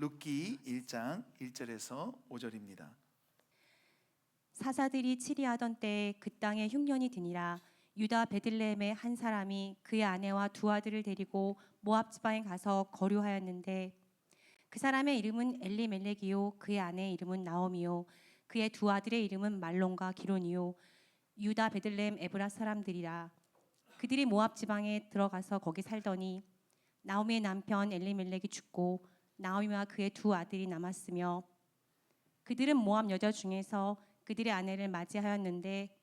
룻기 1장 1절에서 5절입니다. 사사들이 치리하던 때에 그 땅에 흉년이 드니라. 유다 베들레헴의 한 사람이 그의 아내와 두 아들을 데리고 모압 지방에 가서 거류하였는데 그 사람의 이름은 엘리멜렉이요 그의 아내의 이름은 나오미요 그의 두 아들의 이름은 말론과 기론이요 유다 베들레헴 에브라 사람들이라. 그들이 모압 지방에 들어가서 거기 살더니 나오미의 남편 엘리멜렉이 죽고 나오미와 그의 두 아들이 남았으며 그들은 모압 여자 중에서 그들의 아내를 맞이하였는데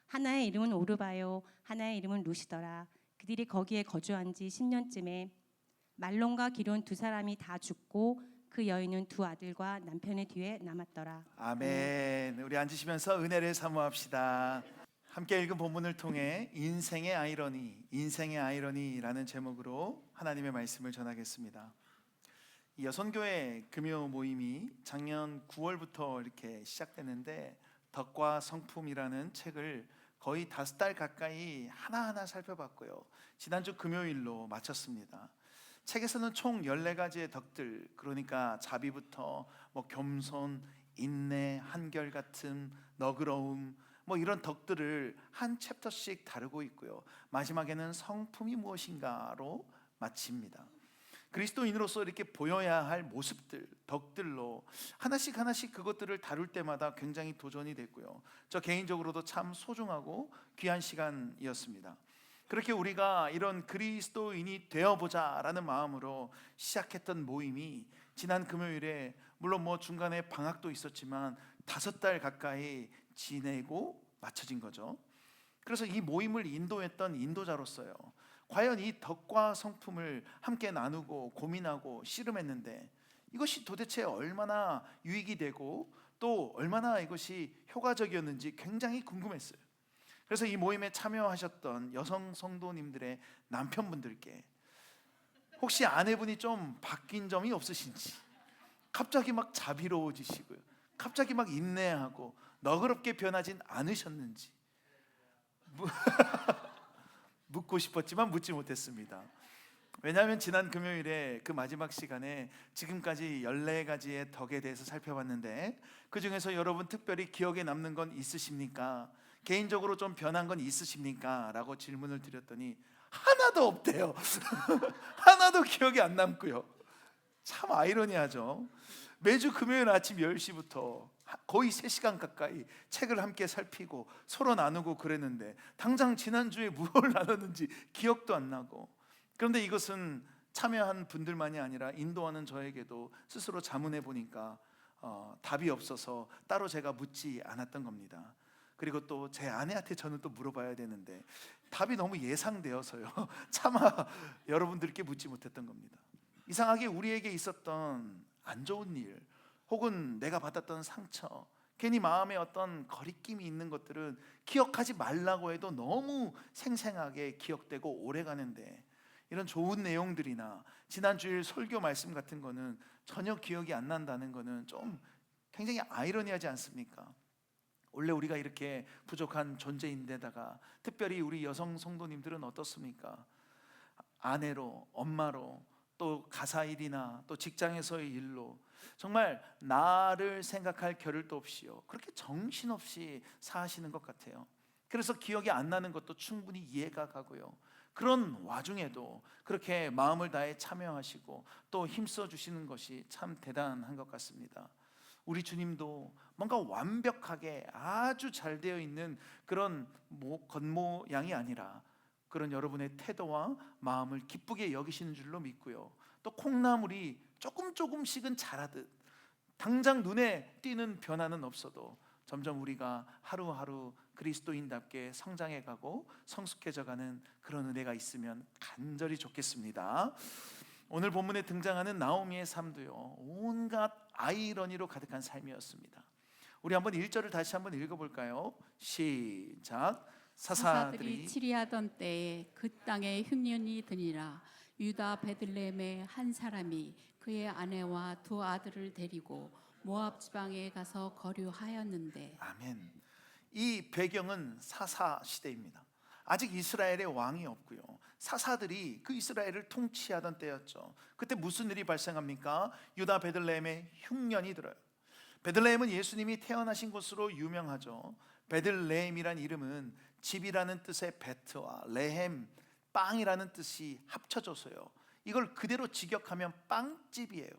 하나의 이름은 오르바요 하나의 이름은 루시더라. 그들이 거기에 거주한 지 10년쯤에 말론과 기론 두 사람이 다 죽고 그 여인은 두 아들과 남편의 뒤에 남았더라. 아멘. 우리 앉으시면서 은혜를 사모합시다. 함께 읽은 본문을 통해 인생의 아이러니라는 제목으로 하나님의 말씀을 전하겠습니다. 이 여선교회 금요 모임이 작년 9월부터 이렇게 시작됐는데 덕과 성품이라는 책을 거의 5달 가까이 하나하나 살펴봤고요. 지난주 금요일로 마쳤습니다. 책에서는 총 14가지의 덕들, 그러니까 자비부터 겸손, 인내, 한결같음, 너그러움, 이런 덕들을 한 챕터씩 다루고 있고요. 마지막에는 성품이 무엇인가로 마칩니다. 그리스도인으로서 이렇게 보여야 할 모습들, 덕들로 하나씩 그것들을 다룰 때마다 굉장히 도전이 됐고요. 저 개인적으로도 참 소중하고 귀한 시간이었습니다. 그렇게 우리가 이런 그리스도인이 되어보자라는 마음으로 시작했던 모임이 지난 금요일에 물론 중간에 방학도 있었지만 5달 가까이 지내고 마쳐진 거죠. 그래서 이 모임을 인도했던 인도자로서요, 과연 이 덕과 성품을 함께 나누고 고민하고 씨름했는데 이것이 도대체 얼마나 유익이 되고 또 얼마나 이것이 효과적이었는지 굉장히 궁금했어요. 그래서 이 모임에 참여하셨던 여성 성도님들의 남편분들께 혹시 아내분이 좀 바뀐 점이 없으신지, 갑자기 막 자비로워지시고요, 갑자기 막 인내하고 너그럽게 변하진 않으셨는지 묻고 싶었지만 묻지 못했습니다. 왜냐하면 지난 금요일에 그 마지막 시간에 지금까지 14가지의 덕에 대해서 살펴봤는데 그 중에서 여러분 특별히 기억에 남는 건 있으십니까? 개인적으로 좀 변한 건 있으십니까? 라고 질문을 드렸더니 하나도 없대요. 하나도 기억이 안 남고요. 참 아이러니하죠. 매주 금요일 아침 10시부터 거의 3시간 가까이 책을 함께 살피고 서로 나누고 그랬는데 당장 지난주에 뭘 나눴는지 기억도 안 나고, 그런데 이것은 참여한 분들만이 아니라 인도하는 저에게도 스스로 자문해 보니까 답이 없어서 따로 제가 묻지 않았던 겁니다. 그리고 또 제 아내한테 저는 또 물어봐야 되는데 답이 너무 예상되어서요 차마 여러분들께 묻지 못했던 겁니다. 이상하게 우리에게 있었던 안 좋은 일 혹은 내가 받았던 상처, 괜히 마음에 어떤 거리낌이 있는 것들은 기억하지 말라고 해도 너무 생생하게 기억되고 오래가는데 이런 좋은 내용들이나 지난 주일 설교 말씀 같은 거는 전혀 기억이 안 난다는 거는 좀 굉장히 아이러니하지 않습니까? 원래 우리가 이렇게 부족한 존재인데다가 특별히 우리 여성 성도님들은 어떻습니까? 아내로, 엄마로, 또 가사일이나 또 직장에서의 일로 정말 나를 생각할 겨를도 없이요, 그렇게 정신없이 사시는 것 같아요. 그래서 기억이 안 나는 것도 충분히 이해가 가고요. 그런 와중에도 그렇게 마음을 다해 참여하시고 또 힘써 주시는 것이 참 대단한 것 같습니다. 우리 주님도 뭔가 완벽하게 아주 잘 되어 있는 그런 겉모양이 아니라 그런 여러분의 태도와 마음을 기쁘게 여기시는 줄로 믿고요, 또 콩나물이 조금씩은 자라듯 당장 눈에 띄는 변화는 없어도 점점 우리가 하루하루 그리스도인답게 성장해가고 성숙해져가는 그런 은혜가 있으면 간절히 좋겠습니다. 오늘 본문에 등장하는 나오미의 삶도요, 온갖 아이러니로 가득한 삶이었습니다. 우리 한번 1절을 다시 한번 읽어볼까요? 시작. 사사들이 치리하던 때에 그 땅에 흉년이 드니라. 유다 베들레헴의 한 사람이 그의 아내와 두 아들을 데리고 모압 지방에 가서 거류하였는데. 아멘. 이 배경은 사사 시대입니다. 아직 이스라엘에 왕이 없고요. 사사들이 그 이스라엘을 통치하던 때였죠. 그때 무슨 일이 발생합니까? 유다 베들레헴에 흉년이 들어요. 베들레헴은 예수님이 태어나신 곳으로 유명하죠. 베들레헴이란 이름은 집이라는 뜻의 베트와 레헴, 빵이라는 뜻이 합쳐져서요, 이걸 그대로 직역하면 빵집이에요.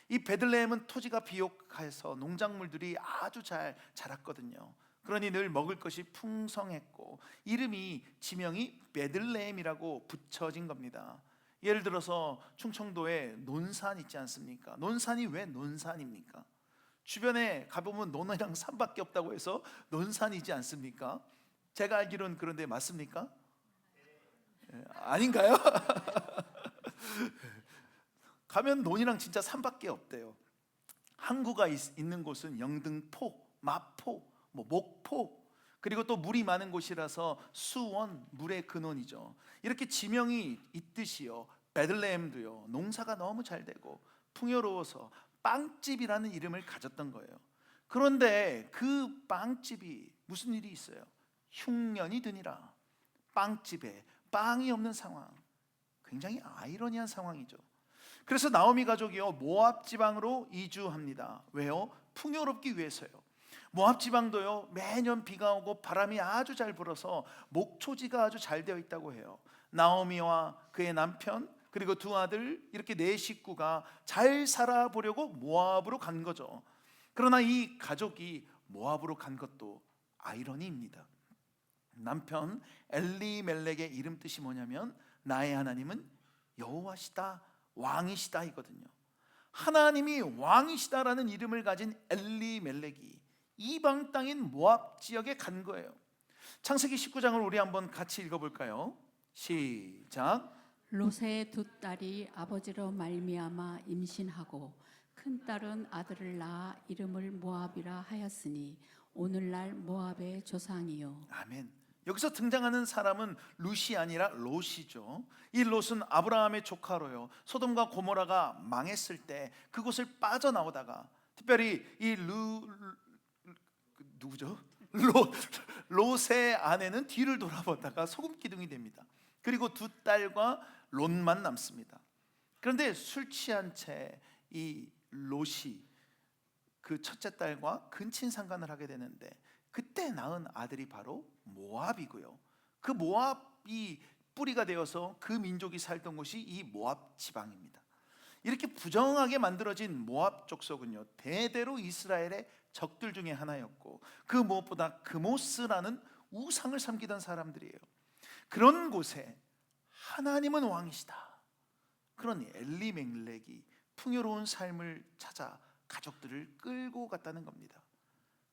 이 베들레헴은 토지가 비옥해서 농작물들이 아주 잘 자랐거든요. 그러니 늘 먹을 것이 풍성했고 이름이, 지명이 베들레헴이라고 붙여진 겁니다. 예를 들어서 충청도에 논산 있지 않습니까? 논산이 왜 논산입니까? 주변에 가보면 논이랑 산밖에 없다고 해서 논산이지 않습니까? 제가 알기로는 그런데 맞습니까? 아닌가요? 가면 논이랑 진짜 산밖에 없대요. 항구가 있는 곳은 영등포, 마포, 목포, 그리고 또 물이 많은 곳이라서 수원, 물의 근원이죠. 이렇게 지명이 있듯이요, 베들레헴도요, 농사가 너무 잘 되고 풍요로워서 빵집이라는 이름을 가졌던 거예요. 그런데 그 빵집이 무슨 일이 있어요? 흉년이 드니라. 빵집에 빵이 없는 상황, 굉장히 아이러니한 상황이죠. 그래서 나오미 가족이요, 모압 지방으로 이주합니다. 왜요? 풍요롭기 위해서요. 모압 지방도요, 매년 비가 오고 바람이 아주 잘 불어서 목초지가 아주 잘 되어 있다고 해요. 나오미와 그의 남편 그리고 두 아들, 이렇게 네 식구가 잘 살아보려고 모압으로 간 거죠. 그러나 이 가족이 모압으로 간 것도 아이러니입니다. 남편 엘리멜렉의 이름 뜻이 뭐냐면 나의 하나님은 여호와시다, 왕이시다 이거든요. 하나님이 왕이시다라는 이름을 가진 엘리멜렉이 이방 땅인 모압 지역에 간 거예요. 창세기 19장을 우리 한번 같이 읽어볼까요? 시작. 롯의 두 딸이 아버지로 말미암아 임신하고 큰 딸은 아들을 낳아 이름을 모압이라 하였으니 오늘날 모압의 조상이요. 아멘. 여기서 등장하는 사람은 룻이 아니라 롯이죠. 이 롯은 아브라함의 조카로요, 소돔과 고모라가 망했을 때 그곳을 빠져나오다가, 특별히 이 누구죠? 롯의 아내는 뒤를 돌아보다가 소금 기둥이 됩니다. 그리고 두 딸과 롯만 남습니다. 그런데 술 취한 채 이 롯이 그 첫째 딸과 근친상간을 하게 되는데, 그때 낳은 아들이 바로 모압이고요. 그 모압이 뿌리가 되어서 그 민족이 살던 곳이 이 모압 지방입니다. 이렇게 부정하게 만들어진 모압 족속은요, 대대로 이스라엘의 적들 중에 하나였고, 그 무엇보다 그모스라는 우상을 섬기던 사람들이에요. 그런 곳에 하나님은 왕이시다, 그런 엘리멜렉이 풍요로운 삶을 찾아 가족들을 끌고 갔다는 겁니다.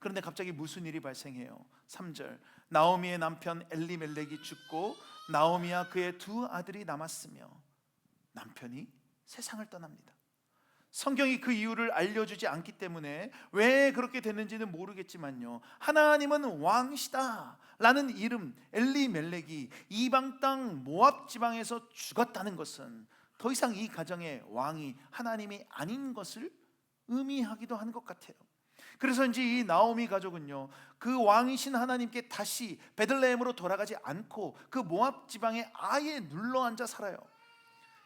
그런데 갑자기 무슨 일이 발생해요? 3절, 나오미의 남편 엘리멜렉이 죽고 나오미와 그의 두 아들이 남았으며 남편이 세상을 떠납니다. 성경이 그 이유를 알려주지 않기 때문에 왜 그렇게 됐는지는 모르겠지만요, 하나님은 왕이시다 라는 이름 엘리멜렉이 이방 땅 모압 지방에서 죽었다는 것은 더 이상 이 가정의 왕이 하나님이 아닌 것을 의미하기도 한 것 같아요. 그래서인지 이 나오미 가족은요, 그 왕이신 하나님께 다시 베들레헴으로 돌아가지 않고 그 모압 지방에 아예 눌러앉아 살아요.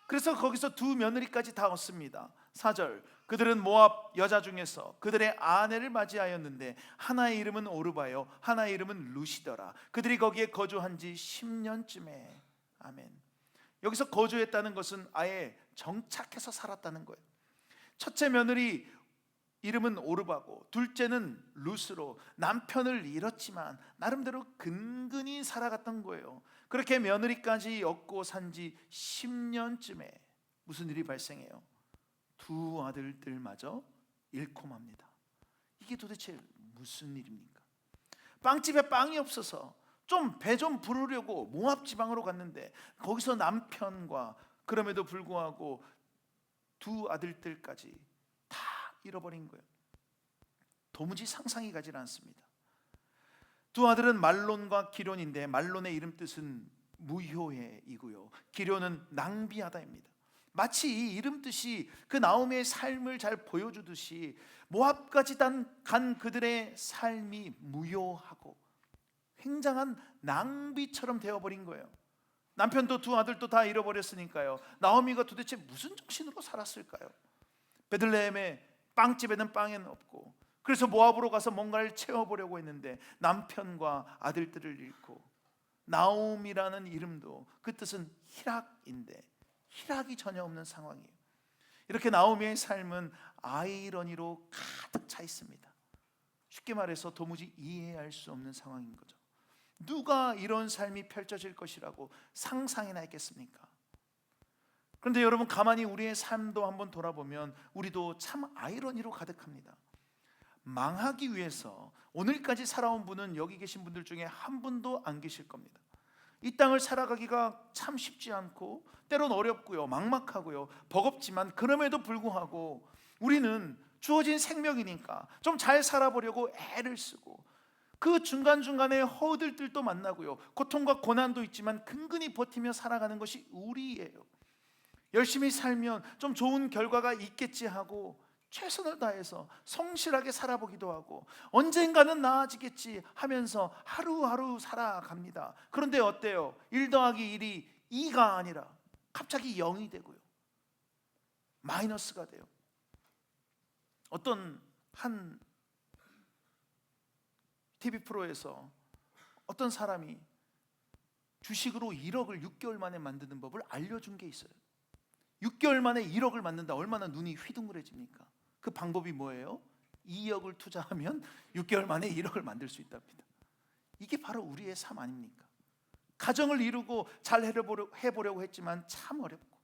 그래서 거기서 두 며느리까지 다 얻습니다. 4절, 그들은 모압 여자 중에서 그들의 아내를 맞이하였는데 하나의 이름은 오르바요 하나의 이름은 룻이더라. 그들이 거기에 거주한 지 10년쯤에. 아멘. 여기서 거주했다는 것은 아예 정착해서 살았다는 거예요. 첫째 며느리 이름은 오르바고 둘째는 룻으로 남편을 잃었지만 나름대로 근근히 살아갔던 거예요. 그렇게 며느리까지 얻고 산 지 10년쯤에 무슨 일이 발생해요? 두 아들들마저 잃고 맙니다. 이게 도대체 무슨 일입니까? 빵집에 빵이 없어서 좀 배 좀 부르려고 모압 지방으로 갔는데 거기서 남편과 그럼에도 불구하고 두 아들들까지 다 잃어버린 거예요. 도무지 상상이 가지 않습니다. 두 아들은 말론과 기론인데 말론의 이름 뜻은 무효해이고요, 기론은 낭비하다입니다. 마치 이 이름 뜻이 그 나오미의 삶을 잘 보여주듯이 모압까지 간 그들의 삶이 무효하고 굉장한 낭비처럼 되어버린 거예요. 남편도 두 아들도 다 잃어버렸으니까요. 나오미가 도대체 무슨 정신으로 살았을까요? 베들레헴의 빵집에는 빵은 없고, 그래서 모압으로 가서 뭔가를 채워보려고 했는데 남편과 아들들을 잃고, 나옴이라는 이름도 그 뜻은 희락인데 희락이 전혀 없는 상황이에요. 이렇게 나오미의 삶은 아이러니로 가득 차 있습니다. 쉽게 말해서 도무지 이해할 수 없는 상황인 거죠. 누가 이런 삶이 펼쳐질 것이라고 상상이나 했겠습니까? 그런데 여러분, 가만히 우리의 삶도 한번 돌아보면 우리도 참 아이러니로 가득합니다. 망하기 위해서 오늘까지 살아온 분은 여기 계신 분들 중에 한 분도 안 계실 겁니다. 이 땅을 살아가기가 참 쉽지 않고 때론 어렵고요, 막막하고요, 버겁지만 그럼에도 불구하고 우리는 주어진 생명이니까 좀 잘 살아보려고 애를 쓰고, 그 중간중간에 허들들도 만나고요, 고통과 고난도 있지만 근근히 버티며 살아가는 것이 우리예요. 열심히 살면 좀 좋은 결과가 있겠지 하고 최선을 다해서 성실하게 살아보기도 하고, 언젠가는 나아지겠지 하면서 하루하루 살아갑니다. 그런데 어때요? 1 더하기 1이 2가 아니라 갑자기 0이 되고요, 마이너스가 돼요. 어떤 한 TV 프로에서 어떤 사람이 주식으로 1억을 6개월 만에 만드는 법을 알려준 게 있어요. 6개월 만에 1억을 만든다. 얼마나 눈이 휘둥그레집니까? 그 방법이 뭐예요? 2억을 투자하면 6개월 만에 1억을 만들 수 있답니다. 이게 바로 우리의 삶 아닙니까? 가정을 이루고 잘 해보려고 했지만 참 어렵고,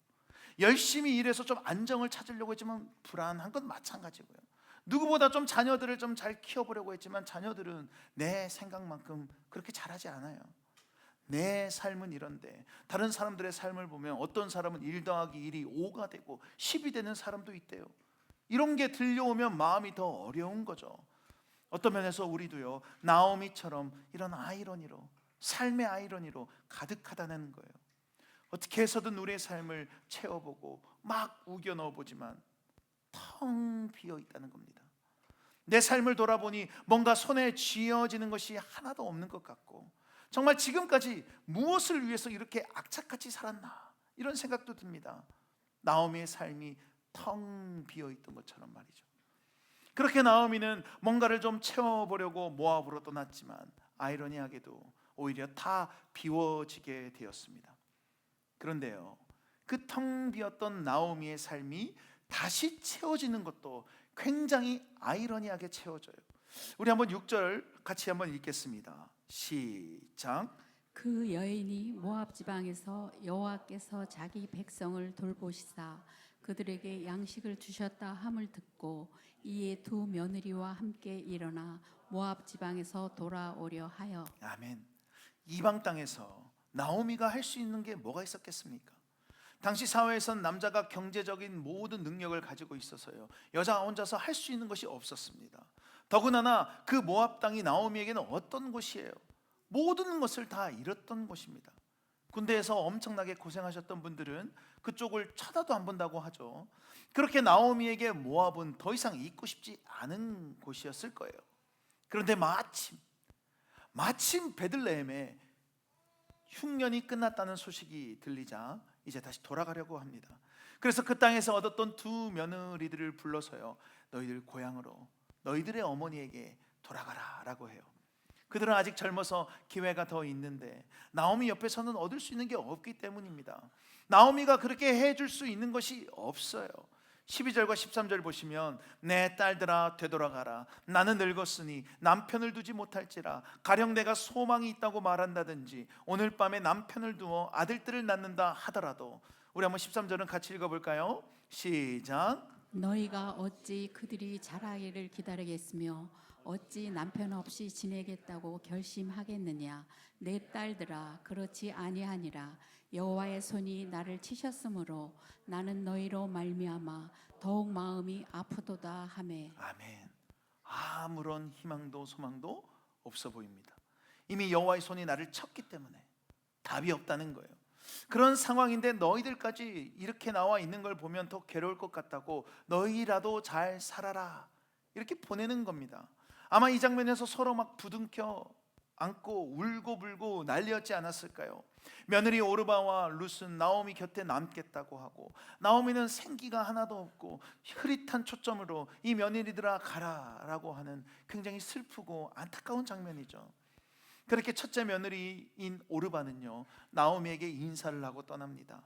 열심히 일해서 좀 안정을 찾으려고 했지만 불안한 건 마찬가지고요. 누구보다 좀 자녀들을 좀 잘 키워보려고 했지만 자녀들은 내 생각만큼 그렇게 잘하지 않아요. 내 삶은 이런데 다른 사람들의 삶을 보면 어떤 사람은 1 더하기 1이 5가 되고 10이 되는 사람도 있대요. 이런 게 들려오면 마음이 더 어려운 거죠. 어떤 면에서 우리도요, 나오미처럼 이런 아이러니로, 삶의 아이러니로 가득하다는 거예요. 어떻게 해서든 우리의 삶을 채워보고 막 우겨 넣어보지만 텅 비어 있다는 겁니다. 내 삶을 돌아보니 뭔가 손에 쥐어지는 것이 하나도 없는 것 같고, 정말 지금까지 무엇을 위해서 이렇게 악착같이 살았나, 이런 생각도 듭니다. 나오미의 삶이 텅 비어 있던 것처럼 말이죠. 그렇게 나오미는 뭔가를 좀 채워보려고 모압으로 떠났지만 아이러니하게도 오히려 다 비워지게 되었습니다. 그런데요, 그 텅 비었던 나오미의 삶이 다시 채워지는 것도 굉장히 아이러니하게 채워져요. 우리 한번 6절 같이 한번 읽겠습니다. 시작. 그 여인이 모압 지방에서 여호와께서 자기 백성을 돌보시사 그들에게 양식을 주셨다 함을 듣고 이에 두 며느리와 함께 일어나 모압 지방에서 돌아오려 하여. 아멘. 이방 땅에서 나오미가 할 수 있는 게 뭐가 있었겠습니까? 당시 사회에선 남자가 경제적인 모든 능력을 가지고 있어서요, 여자 혼자서 할 수 있는 것이 없었습니다. 더구나 그 모압 땅이 나오미에게는 어떤 곳이에요? 모든 것을 다 잃었던 곳입니다. 군대에서 엄청나게 고생하셨던 분들은 그쪽을 쳐다도 안 본다고 하죠. 그렇게 나오미에게 모압은 더 이상 있고 싶지 않은 곳이었을 거예요. 그런데 마침 베들레헴에 흉년이 끝났다는 소식이 들리자 이제 다시 돌아가려고 합니다. 그래서 그 땅에서 얻었던 두 며느리들을 불러서요, 너희들 고향으로, 너희들의 어머니에게 돌아가라 라고 해요. 그들은 아직 젊어서 기회가 더 있는데 나오미 옆에서는 얻을 수 있는 게 없기 때문입니다. 나오미가 그렇게 해줄 수 있는 것이 없어요. 12절과 13절 보시면, 내 딸들아 되돌아가라. 나는 늙었으니 남편을 두지 못할지라. 가령 내가 소망이 있다고 말한다든지 오늘 밤에 남편을 두어 아들들을 낳는다 하더라도. 우리 한번 13절은 같이 읽어볼까요? 시작. 너희가 어찌 그들이 자라기를 기다리겠으며 어찌 남편 없이 지내겠다고 결심하겠느냐. 내 딸들아 그렇지 아니하니라. 여호와의 손이 나를 치셨으므로 나는 너희로 말미암아 더욱 마음이 아프도다 하매. 아멘. 아무런 희망도 소망도 없어 보입니다. 이미 여호와의 손이 나를 쳤기 때문에 답이 없다는 거예요. 그런 상황인데 너희들까지 이렇게 나와 있는 걸 보면 더 괴로울 것 같다고 너희라도 잘 살아라 이렇게 보내는 겁니다. 아마 이 장면에서 서로 막 부둥켜 안고 울고불고 난리였지 않았을까요? 며느리 오르바와 룻은 나오미 곁에 남겠다고 하고, 나오미는 생기가 하나도 없고 흐릿한 초점으로 이 며느리들아 가라라고 하는 굉장히 슬프고 안타까운 장면이죠. 그렇게 첫째 며느리인 오르바는요, 나오미에게 인사를 하고 떠납니다.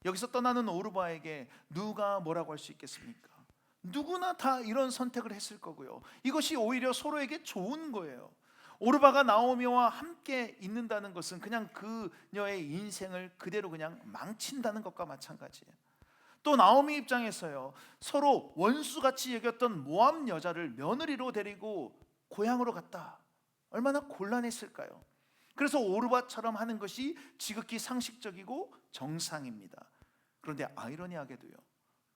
여기서 떠나는 오르바에게 누가 뭐라고 할 수 있겠습니까? 누구나 다 이런 선택을 했을 거고요. 이것이 오히려 서로에게 좋은 거예요. 오르바가 나오미와 함께 있는다는 것은 그냥 그녀의 인생을 그대로 그냥 망친다는 것과 마찬가지예요. 또 나오미 입장에서요, 서로 원수같이 여겼던 모압 여자를 며느리로 데리고 고향으로 갔다. 얼마나 곤란했을까요? 그래서 오르바처럼 하는 것이 지극히 상식적이고 정상입니다. 그런데 아이러니하게도요,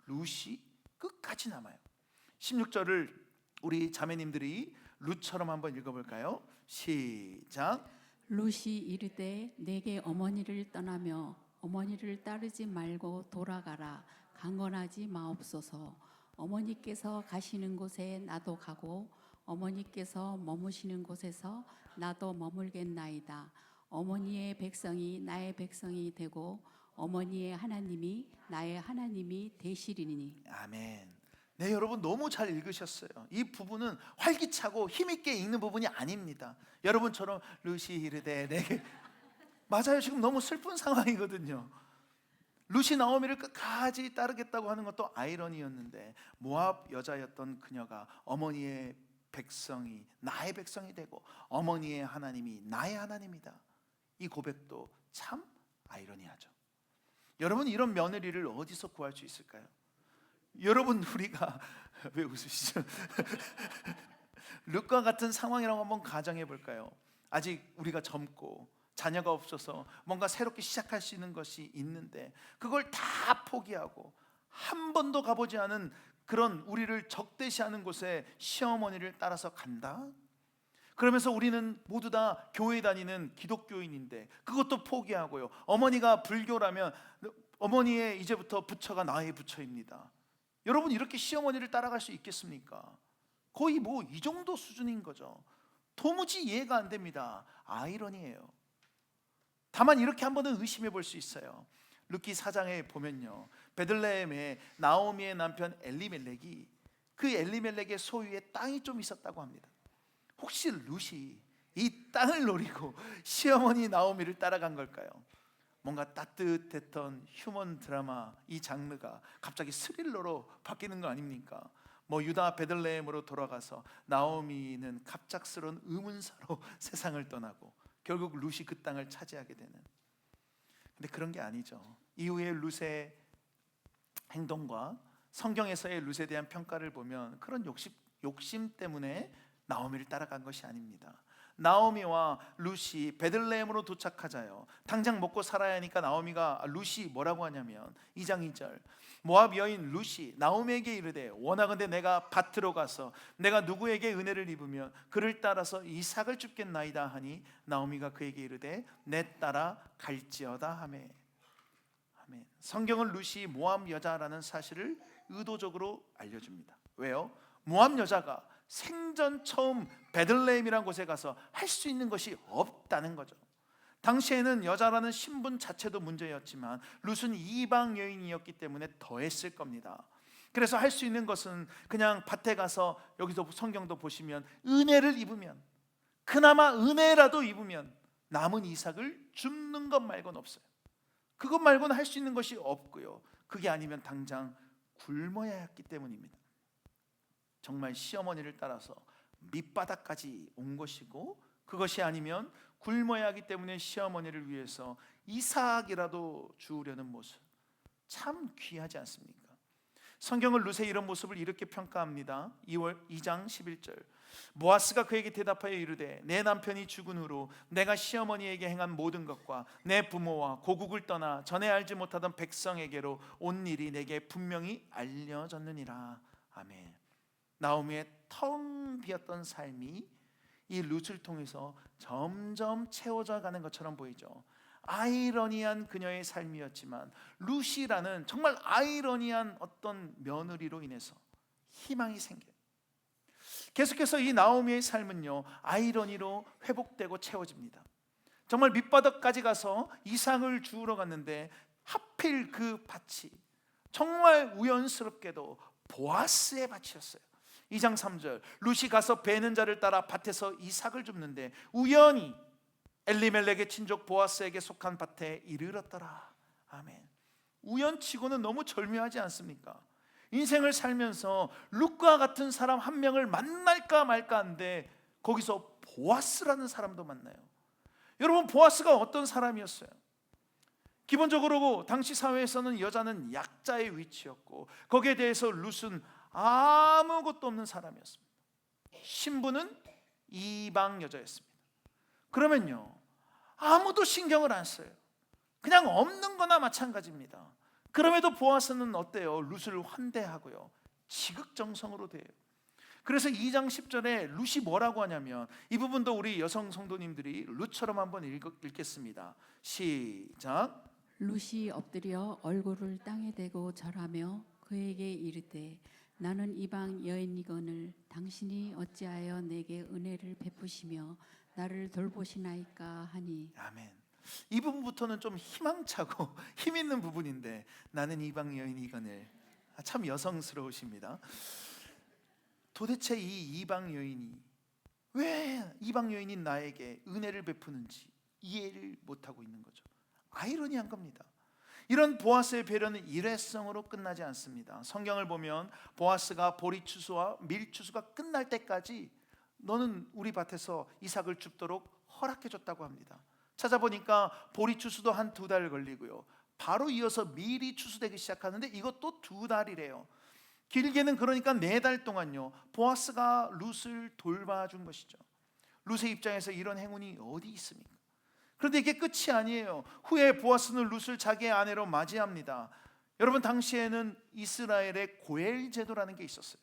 룻이 끝까지 남아요. 16절을 우리 자매님들이 룻처럼 한번 읽어볼까요? 시작. 룻이 이르되 내게 어머니를 떠나며 어머니를 따르지 말고 돌아가라. 강건하지 마옵소서. 어머니께서 가시는 곳에 나도 가고 어머니께서 머무시는 곳에서 나도 머물겠나이다. 어머니의 백성이 나의 백성이 되고 어머니의 하나님이 나의 하나님이 되시리니. 아멘. 네, 여러분 너무 잘 읽으셨어요. 이 부분은 활기차고 힘있게 읽는 부분이 아닙니다. 여러분처럼 룻이 이르되 내게, 맞아요. 지금 너무 슬픈 상황이거든요. 룻이 나오미를 끝까지 따르겠다고 하는 것도 아이러니였는데, 모압 여자였던 그녀가 어머니의 백성이 나의 백성이 되고 어머니의 하나님이 나의 하나님이다. 이 고백도 참 아이러니하죠. 여러분, 이런 며느리를 어디서 구할 수 있을까요? 여러분, 우리가 왜 웃으시죠? 룻과 같은 상황이라고 한번 가정해 볼까요? 아직 우리가 젊고 자녀가 없어서 뭔가 새롭게 시작할 수 있는 것이 있는데, 그걸 다 포기하고 한 번도 가보지 않은 그런 우리를 적대시하는 곳에 시어머니를 따라서 간다? 그러면서 우리는 모두 다 교회 다니는 기독교인인데 그것도 포기하고요, 어머니가 불교라면 어머니의 이제부터 부처가 나의 부처입니다. 여러분, 이렇게 시어머니를 따라갈 수 있겠습니까? 거의 뭐 이 정도 수준인 거죠. 도무지 이해가 안 됩니다. 아이러니예요. 다만 이렇게 한번은 의심해 볼 수 있어요. 룻기 4장에 보면요, 베들레헴에 나오미의 남편 엘리멜렉이, 그 엘리멜렉의 소유에 땅이 좀 있었다고 합니다. 혹시 룻이 이 땅을 노리고 시어머니 나오미를 따라간 걸까요? 뭔가 따뜻했던 휴먼 드라마 이 장르가 갑자기 스릴러로 바뀌는 거 아닙니까? 뭐 유다 베들레헴으로 돌아가서 나오미는 갑작스러운 의문사로 세상을 떠나고 결국 룻이 그 땅을 차지하게 되는. 근데 그런 게 아니죠. 이후에 룻의 행동과 성경에서의 룻에 대한 평가를 보면 그런 욕심 때문에 나오미를 따라간 것이 아닙니다. 나오미와 룻이 베들레헴으로 도착하자요, 당장 먹고 살아야 하니까 나오미가, 룻이 뭐라고 하냐면 2장 2절, 모압 여인 룻이 나오미에게 이르되 원하건대 내가 밭으로 가서 내가 누구에게 은혜를 입으면 그를 따라서 이삭을 줍겠나이다 하니, 나오미가 그에게 이르되 내 따라 갈지어다 하매. 아멘. 성경은 룻이 모압 여자라는 사실을 의도적으로 알려줍니다. 왜요? 모압 여자가 생전 처음 베들레헴이라는 곳에 가서 할 수 있는 것이 없다는 거죠. 당시에는 여자라는 신분 자체도 문제였지만 룻은 이방 여인이었기 때문에 더했을 겁니다. 그래서 할 수 있는 것은 그냥 밭에 가서, 여기서 성경도 보시면 은혜를 입으면, 그나마 은혜라도 입으면 남은 이삭을 줍는 것 말고는 없어요. 그것 말고는 할 수 있는 것이 없고요, 그게 아니면 당장 굶어야 했기 때문입니다. 정말 시어머니를 따라서 밑바닥까지 온 것이고, 그것이 아니면 굶어야 하기 때문에 시어머니를 위해서 이삭이라도 주우려는 모습, 참 귀하지 않습니까? 성경은 룻의 이런 모습을 이렇게 평가합니다. 2장 11절, 보아스가 그에게 대답하여 이르되 내 남편이 죽은 후로 내가 시어머니에게 행한 모든 것과 내 부모와 고국을 떠나 전에 알지 못하던 백성에게로 온 일이 내게 분명히 알려졌느니라. 아멘. 나오미의 텅 비었던 삶이 이 룻을 통해서 점점 채워져 가는 것처럼 보이죠. 아이러니한 그녀의 삶이었지만 룻이라는 정말 아이러니한 어떤 며느리로 인해서 희망이 생겨요. 계속해서 이 나오미의 삶은요, 아이러니로 회복되고 채워집니다. 정말 밑바닥까지 가서 이삭을 주우러 갔는데 하필 그 밭이 정말 우연스럽게도 보아스의 밭이었어요. 2장 3절, 룻이 가서 베는 자를 따라 밭에서 이삭을 줍는데 우연히 엘리멜렉의 친족 보아스에게 속한 밭에 이르렀더라. 아멘. 우연치고는 너무 절묘하지 않습니까? 인생을 살면서 룻과 같은 사람 한 명을 만날까 말까 한데 거기서 보아스라는 사람도 만나요. 여러분, 보아스가 어떤 사람이었어요? 기본적으로 당시 사회에서는 여자는 약자의 위치였고 거기에 대해서 룻은 아무것도 없는 사람이었습니다. 신부는 이방 여자였습니다. 그러면요, 아무도 신경을 안 써요. 그냥 없는 거나 마찬가지입니다. 그럼에도 보아스는 어때요? 룻을 환대하고요, 지극정성으로 대해요. 그래서 2장 10절에 룻이 뭐라고 하냐면, 이 부분도 우리 여성 성도님들이 룻처럼 한번 읽겠습니다. 시작. 룻이 엎드려 얼굴을 땅에 대고 절하며 그에게 이르되 나는 이방 여인이거늘 당신이 어찌하여 내게 은혜를 베푸시며 나를 돌보시나이까 하니. 아멘. 이 부분부터는 좀 희망차고 힘 있는 부분인데, 나는 이방 여인이거늘. 참 여성스러우십니다. 도대체 이 이방 여인이 왜 이방 여인인 나에게 은혜를 베푸는지 이해를 못하고 있는 거죠. 아이러니한 겁니다. 이런 보아스의 배려는 일회성으로 끝나지 않습니다. 성경을 보면 보아스가 보리추수와 밀추수가 끝날 때까지 너는 우리 밭에서 이삭을 줍도록 허락해 줬다고 합니다. 찾아보니까 보리추수도 한 2달 걸리고요, 바로 이어서 밀이 추수되기 시작하는데 이것도 2달이래요. 길게는 그러니까 4달 동안요, 보아스가 룻을 돌봐준 것이죠. 룻의 입장에서 이런 행운이 어디 있습니까? 그런데 이게 끝이 아니에요. 후에 보아스는 룻을 자기의 아내로 맞이합니다. 여러분, 당시에는 이스라엘의 고엘 제도라는 게 있었어요.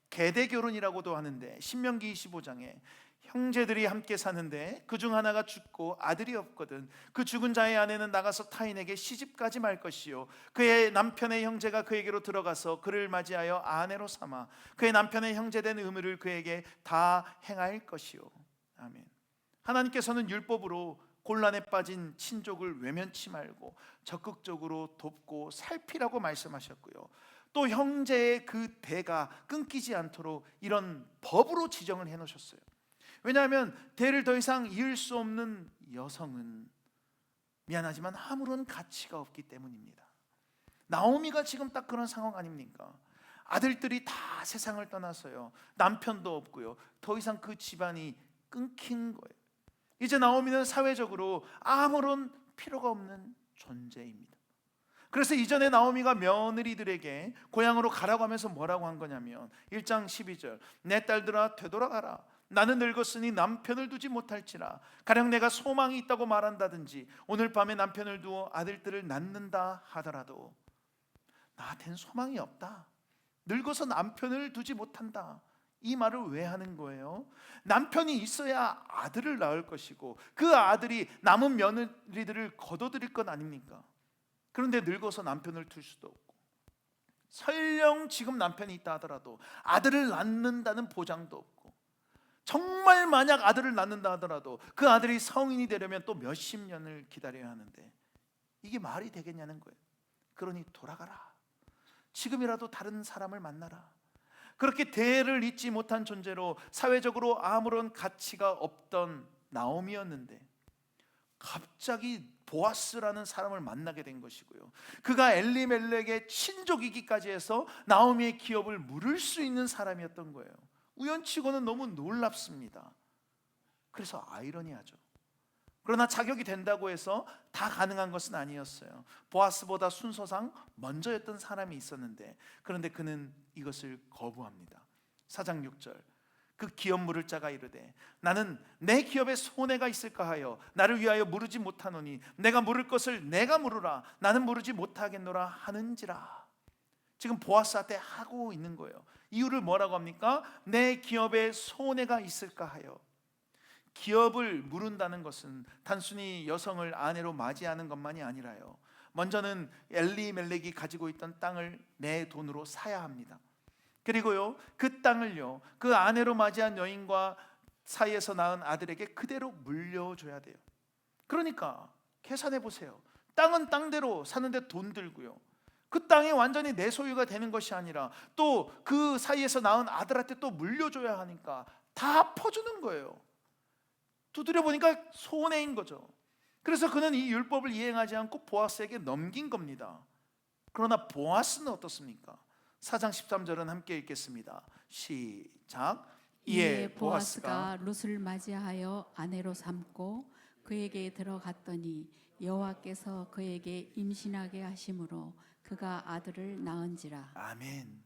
계대 결혼이라고도 하는데, 신명기 25장에 형제들이 함께 사는데 그 중 하나가 죽고 아들이 없거든 그 죽은 자의 아내는 나가서 타인에게 시집가지 말 것이요, 그의 남편의 형제가 그에게로 들어가서 그를 맞이하여 아내로 삼아 그의 남편의 형제된 의무를 그에게 다 행할 것이요. 아멘. 하나님께서는 율법으로 곤란에 빠진 친족을 외면치 말고 적극적으로 돕고 살피라고 말씀하셨고요, 또 형제의 그 대가 끊기지 않도록 이런 법으로 지정을 해놓으셨어요. 왜냐하면 대를 더 이상 이을 수 없는 여성은 미안하지만 아무런 가치가 없기 때문입니다. 나오미가 지금 딱 그런 상황 아닙니까? 아들들이 다 세상을 떠나서요, 남편도 없고요, 더 이상 그 집안이 끊긴 거예요. 이제 나오미는 사회적으로 아무런 필요가 없는 존재입니다. 그래서 이전에 나오미가 며느리들에게 고향으로 가라고 하면서 뭐라고 한 거냐면 1장 12절, 내 딸들아 되돌아가라. 나는 늙었으니 남편을 두지 못할지라. 가령 내가 소망이 있다고 말한다든지 오늘 밤에 남편을 두어 아들들을 낳는다 하더라도 나한테는 소망이 없다. 늙어서 남편을 두지 못한다. 이 말을 왜 하는 거예요? 남편이 있어야 아들을 낳을 것이고 그 아들이 남은 며느리들을 거둬들일 것 아닙니까? 그런데 늙어서 남편을 둘 수도 없고, 설령 지금 남편이 있다 하더라도 아들을 낳는다는 보장도 없고, 정말 만약 아들을 낳는다 하더라도 그 아들이 성인이 되려면 또 몇십 년을 기다려야 하는데 이게 말이 되겠냐는 거예요. 그러니 돌아가라. 지금이라도 다른 사람을 만나라. 그렇게 대를 잇지 못한 존재로 사회적으로 아무런 가치가 없던 나오미였는데 갑자기 보아스라는 사람을 만나게 된 것이고요, 그가 엘리멜렉의 친족이기까지 해서 나오미의 기업을 물을 수 있는 사람이었던 거예요. 우연치고는 너무 놀랍습니다. 그래서 아이러니하죠. 그러나 자격이 된다고 해서 다 가능한 것은 아니었어요. 보아스보다 순서상 먼저였던 사람이 있었는데, 그런데 그는 이것을 거부합니다. 4장 6절, 그 기업 물을 자가 이르되 나는 내 기업에 손해가 있을까 하여 나를 위하여 물으지 못하노니 내가 물을 것을 내가 물으라. 나는 물으지 못하겠노라 하는지라. 지금 보아스한테 하고 있는 거예요. 이유를 뭐라고 합니까? 내 기업에 손해가 있을까 하여. 기업을 물은다는 것은 단순히 여성을 아내로 맞이하는 것만이 아니라요, 먼저는 엘리멜렉이 가지고 있던 땅을 내 돈으로 사야 합니다. 그리고요, 그 땅을요, 그 아내로 맞이한 여인과 사이에서 낳은 아들에게 그대로 물려줘야 돼요. 그러니까 계산해 보세요. 땅은 땅대로 사는데 돈 들고요, 그 땅이 완전히 내 소유가 되는 것이 아니라 또 그 사이에서 낳은 아들한테 또 물려줘야 하니까 다 퍼주는 거예요. 두드려 보니까 손해인 거죠. 그래서 그는 이 율법을 이행하지 않고 보아스에게 넘긴 겁니다. 그러나 보아스는 어떻습니까? 4장 13절은 함께 읽겠습니다. 시작. 이에 보아스가 룻을 맞이하여 아내로 삼고 그에게 들어갔더니 여호와께서 그에게 임신하게 하심으로 그가 아들을 낳은지라. 아멘.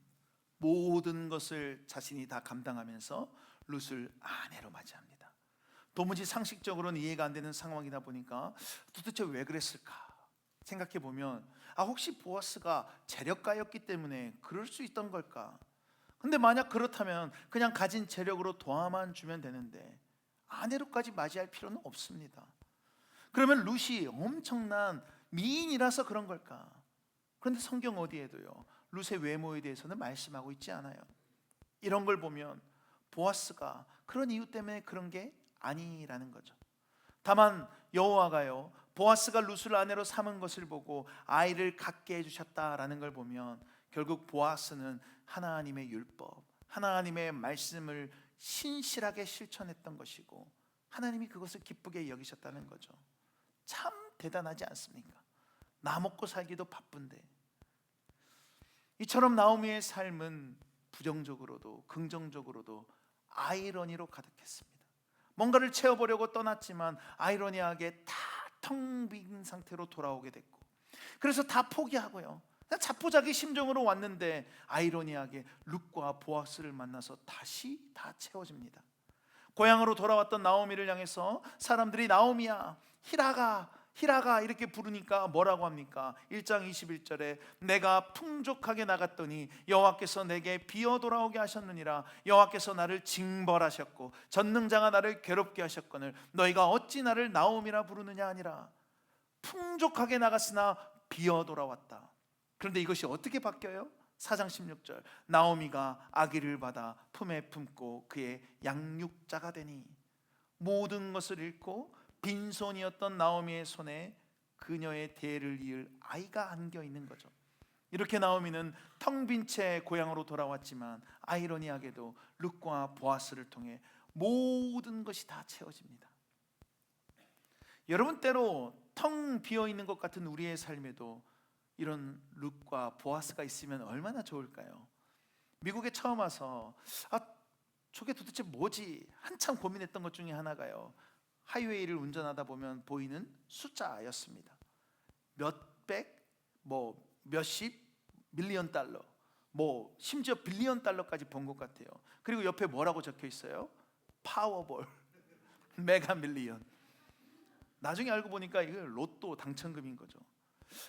모든 것을 자신이 다 감당하면서 룻을 아내로 맞이합니다. 도무지 상식적으로는 이해가 안 되는 상황이다 보니까 도대체 왜 그랬을까 생각해 보면, 혹시 보아스가 재력가였기 때문에 그럴 수 있던 걸까? 근데 만약 그렇다면 그냥 가진 재력으로 도와만 주면 되는데 아내로까지 맞이할 필요는 없습니다. 그러면 룻이 엄청난 미인이라서 그런 걸까? 그런데 성경 어디에도요, 룻의 외모에 대해서는 말씀하고 있지 않아요. 이런 걸 보면 보아스가 그런 이유 때문에 그런 게 아니라는 거죠. 다만 여호와가요, 보아스가 룻을 아내로 삼은 것을 보고 아이를 갖게 해주셨다라는 걸 보면 결국 보아스는 하나님의 율법, 하나님의 말씀을 신실하게 실천했던 것이고 하나님이 그것을 기쁘게 여기셨다는 거죠. 참 대단하지 않습니까? 나 먹고 살기도 바쁜데. 이처럼 나오미의 삶은 부정적으로도 긍정적으로도 아이러니로 가득했습니다. 뭔가를 채워보려고 떠났지만 아이러니하게 다 텅 빈 상태로 돌아오게 됐고, 그래서 다 포기하고요, 그냥 자포자기 심정으로 왔는데 아이러니하게 룻과 보아스를 만나서 다시 다 채워집니다. 고향으로 돌아왔던 나오미를 향해서 사람들이 나오미야, 히라가 히라가 이렇게 부르니까 뭐라고 합니까? 1장 21절에 내가 풍족하게 나갔더니 여호와께서 내게 비어 돌아오게 하셨느니라. 여호와께서 나를 징벌하셨고 전능자가 나를 괴롭게 하셨거늘 너희가 어찌 나를 나오미라 부르느냐 하니라. 풍족하게 나갔으나 비어 돌아왔다. 그런데 이것이 어떻게 바뀌어요? 4장 16절 나오미가 아기를 받아 품에 품고 그의 양육자가 되니, 모든 것을 잃고 빈손이었던 나오미의 손에 그녀의 대를 이을 아이가 안겨 있는 거죠. 이렇게 나오미는 텅 빈 채 고향으로 돌아왔지만 아이러니하게도 룻과 보아스를 통해 모든 것이 다 채워집니다. 여러분, 때로 텅 비어 있는 것 같은 우리의 삶에도 이런 룻과 보아스가 있으면 얼마나 좋을까요? 미국에 처음 와서 저게 도대체 뭐지? 한참 고민했던 것 중에 하나가요, 하이웨이를 운전하다 보면 보이는 숫자였습니다. 몇백, 몇십 밀리언 달러, 심지어 빌리언 달러까지 본 것 같아요. 그리고 옆에 뭐라고 적혀 있어요? 파워볼, 메가 밀리언. 나중에 알고 보니까 이게 로또 당첨금인 거죠.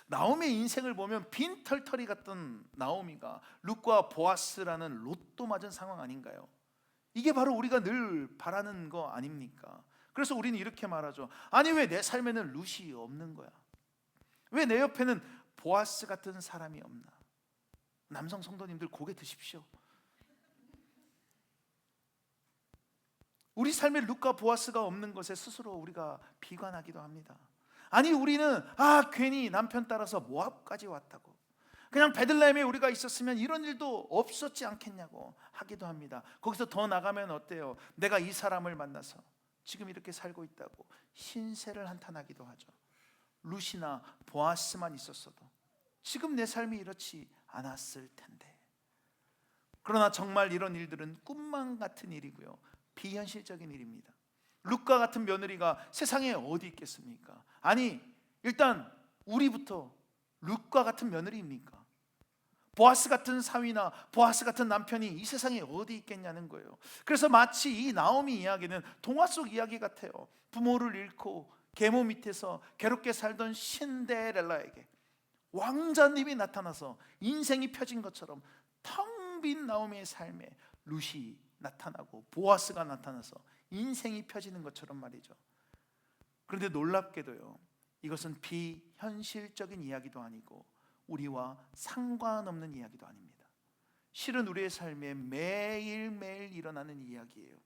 나오미의 인생을 보면 빈털터리 같던 나오미가 룻과 보아스라는 로또 맞은 상황 아닌가요? 이게 바로 우리가 늘 바라는 거 아닙니까? 그래서 우리는 이렇게 말하죠. 아니, 왜 내 삶에는 룻이 없는 거야? 왜 내 옆에는 보아스 같은 사람이 없나? 남성 성도님들 고개 드십시오. 우리 삶에 룻과 보아스가 없는 것에 스스로 우리가 비관하기도 합니다. 아니, 우리는 괜히 남편 따라서 모압까지 왔다고, 그냥 베들레헴에 우리가 있었으면 이런 일도 없었지 않겠냐고 하기도 합니다. 거기서 더 나가면 어때요? 내가 이 사람을 만나서 지금 이렇게 살고 있다고 신세를 한탄하기도 하죠. 룻이나 보아스만 있었어도 지금 내 삶이 이렇지 않았을 텐데. 그러나 정말 이런 일들은 꿈만 같은 일이고요, 비현실적인 일입니다. 룻과 같은 며느리가 세상에 어디 있겠습니까? 아니, 일단 우리부터 룻과 같은 며느리입니까? 보아스 같은 사위나 보아스 같은 남편이 이 세상에 어디 있겠냐는 거예요. 그래서 마치 이 나오미 이야기는 동화 속 이야기 같아요. 부모를 잃고 계모 밑에서 괴롭게 살던 신데렐라에게 왕자님이 나타나서 인생이 펴진 것처럼 텅 빈 나오미의 삶에 룻이 나타나고 보아스가 나타나서 인생이 펴지는 것처럼 말이죠. 그런데 놀랍게도요, 이것은 비현실적인 이야기도 아니고 우리와 상관없는 이야기도 아닙니다. 실은 우리의 삶에 매일매일 일어나는 이야기예요.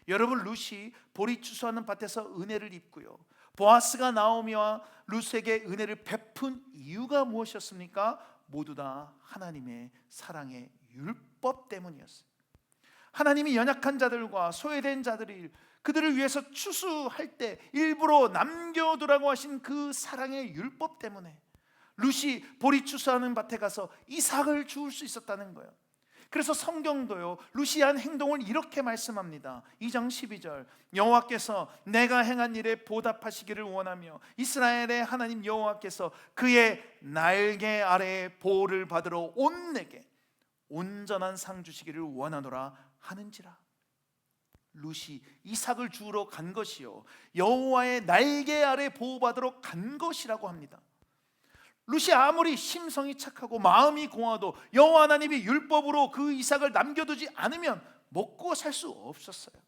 여러분, 룻이 보리 추수하는 밭에서 은혜를 입고요, 보아스가 나오미와 룻에게 은혜를 베푼 이유가 무엇이었습니까? 모두 다 하나님의 사랑의 율법 때문이었어요. 하나님이 연약한 자들과 소외된 자들이 그들을 위해서 추수할 때 일부러 남겨두라고 하신 그 사랑의 율법 때문에 룻이 보리 추수하는 밭에 가서 이삭을 주울 수 있었다는 거예요. 그래서 성경도요, 룻이 한 행동을 이렇게 말씀합니다. 2장 12절, 여호와께서 내가 행한 일에 보답하시기를 원하며 이스라엘의 하나님 여호와께서 그의 날개 아래에 보호를 받으러 온 내게 온전한 상 주시기를 원하노라 하는지라. 룻이 이삭을 주우러 간 것이요, 여호와의 날개 아래 보호받으러 간 것이라고 합니다. 룻이 아무리 심성이 착하고 마음이 공하도 여호와 하나님이 율법으로 그 이삭을 남겨두지 않으면 먹고 살 수 없었어요.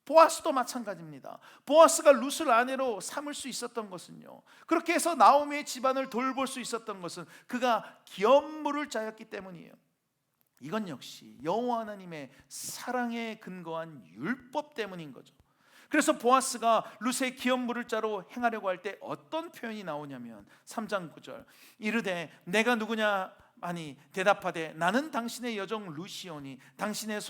보아스도 마찬가지입니다. 보아스가 룻을 아내로 삼을 수 있었던 것은요, 그렇게 해서 나오미의 집안을 돌볼 수 있었던 것은 그가 기업물을 짜였기 때문이에요. 이건 역시 여호와 하나님의 사랑에 근거한 율법 때문인 거죠. 그래서 보아스가 룻의 기업물을 자로 행하려고 할 때 어떤 표현이 나오냐면 3장 9절, 이르되 내가 누구냐 하니 대답하되 나는 당신의 여종 룻이오니 당신의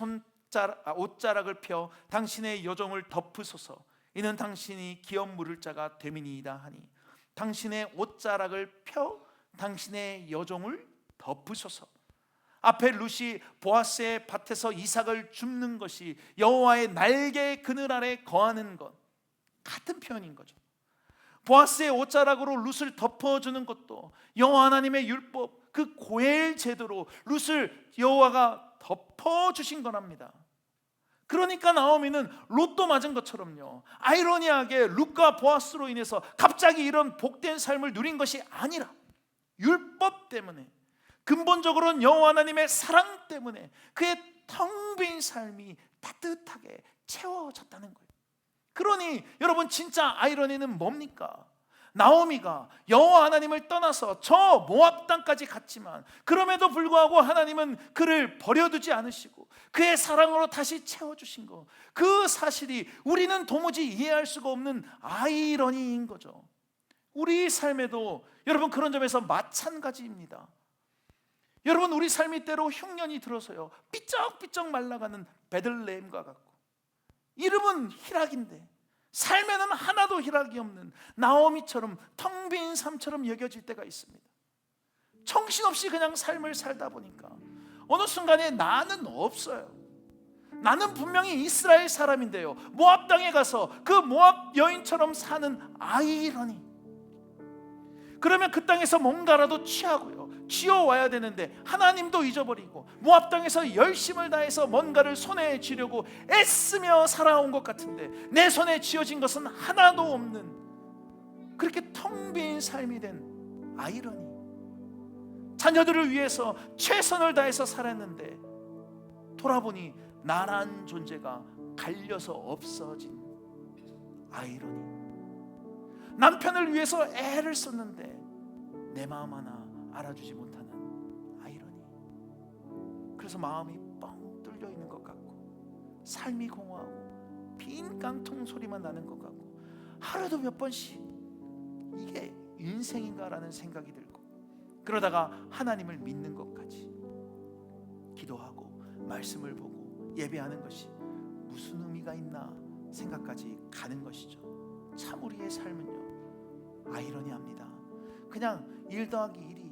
옷자락을 펴 당신의 여종을 덮으소서. 이는 당신이 기업물을 자가 됨이니이다 하니, 당신의 옷자락을 펴 당신의 여종을 덮으소서. 앞에 룻이 보아스의 밭에서 이삭을 줍는 것이 여호와의 날개 그늘 아래 거하는 것, 같은 표현인 거죠. 보아스의 옷자락으로 룻을 덮어주는 것도 여호와 하나님의 율법, 그 고엘 제도로 룻을 여호와가 덮어주신 거랍니다. 그러니까 나오미는 롯도 맞은 것처럼요, 아이러니하게 룻과 보아스로 인해서 갑자기 이런 복된 삶을 누린 것이 아니라 율법 때문에, 근본적으로는 여호와 하나님의 사랑 때문에 그의 텅 빈 삶이 따뜻하게 채워졌다는 거예요. 그러니 여러분, 진짜 아이러니는 뭡니까? 나오미가 여호와 하나님을 떠나서 저 모압 땅까지 갔지만 그럼에도 불구하고 하나님은 그를 버려두지 않으시고 그의 사랑으로 다시 채워주신 것, 그 사실이 우리는 도무지 이해할 수가 없는 아이러니인 거죠. 우리 삶에도 여러분 그런 점에서 마찬가지입니다. 여러분, 우리 삶이 때로 흉년이 들어서요 삐쩍삐쩍 말라가는 베들레헴과 같고, 이름은 희락인데 삶에는 하나도 희락이 없는 나오미처럼 텅 빈 삶처럼 여겨질 때가 있습니다. 정신없이 그냥 삶을 살다 보니까 어느 순간에 나는 없어요. 나는 분명히 이스라엘 사람인데요, 모압 땅에 가서 그 모압 여인처럼 사는 아이러니. 그러면 그 땅에서 뭔가라도 취하고요, 쥐어와야 되는데 하나님도 잊어버리고 모압 땅에서 열심을 다해서 뭔가를 손에 쥐려고 애쓰며 살아온 것 같은데 내 손에 쥐어진 것은 하나도 없는, 그렇게 텅 빈 삶이 된 아이러니. 자녀들을 위해서 최선을 다해서 살았는데 돌아보니 나란 존재가 갈려서 없어진 아이러니. 남편을 위해서 애를 썼는데 내 마음 하나 알아주지 못하는 아이러니. 그래서 마음이 뻥 뚫려 있는 것 같고 삶이 공허하고 빈 깡통 소리만 나는 것 같고 하루도 몇 번씩 이게 인생인가라는 생각이 들고, 그러다가 하나님을 믿는 것까지, 기도하고 말씀을 보고 예배하는 것이 무슨 의미가 있나 생각까지 가는 것이죠. 참 우리의 삶은요 아이러니합니다. 그냥 1 더하기 1이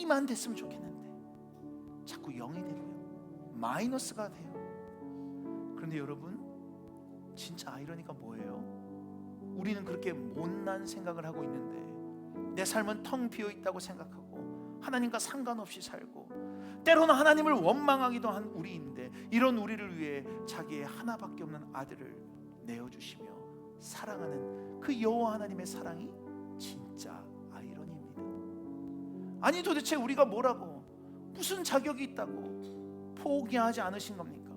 2만 됐으면 좋겠는데 자꾸 0이 되고요, 마이너스가 돼요. 그런데 여러분, 진짜 아이러니가 뭐예요? 우리는 그렇게 못난 생각을 하고 있는데 내 삶은 텅 비어 있다고 생각하고 하나님과 상관없이 살고 때로는 하나님을 원망하기도 한 우리인데, 이런 우리를 위해 자기의 하나밖에 없는 아들을 내어주시며 사랑하는 그 여호와 하나님의 사랑이 진짜 아이러니입니다. 아니 도대체 우리가 뭐라고, 무슨 자격이 있다고 포기하지 않으신 겁니까?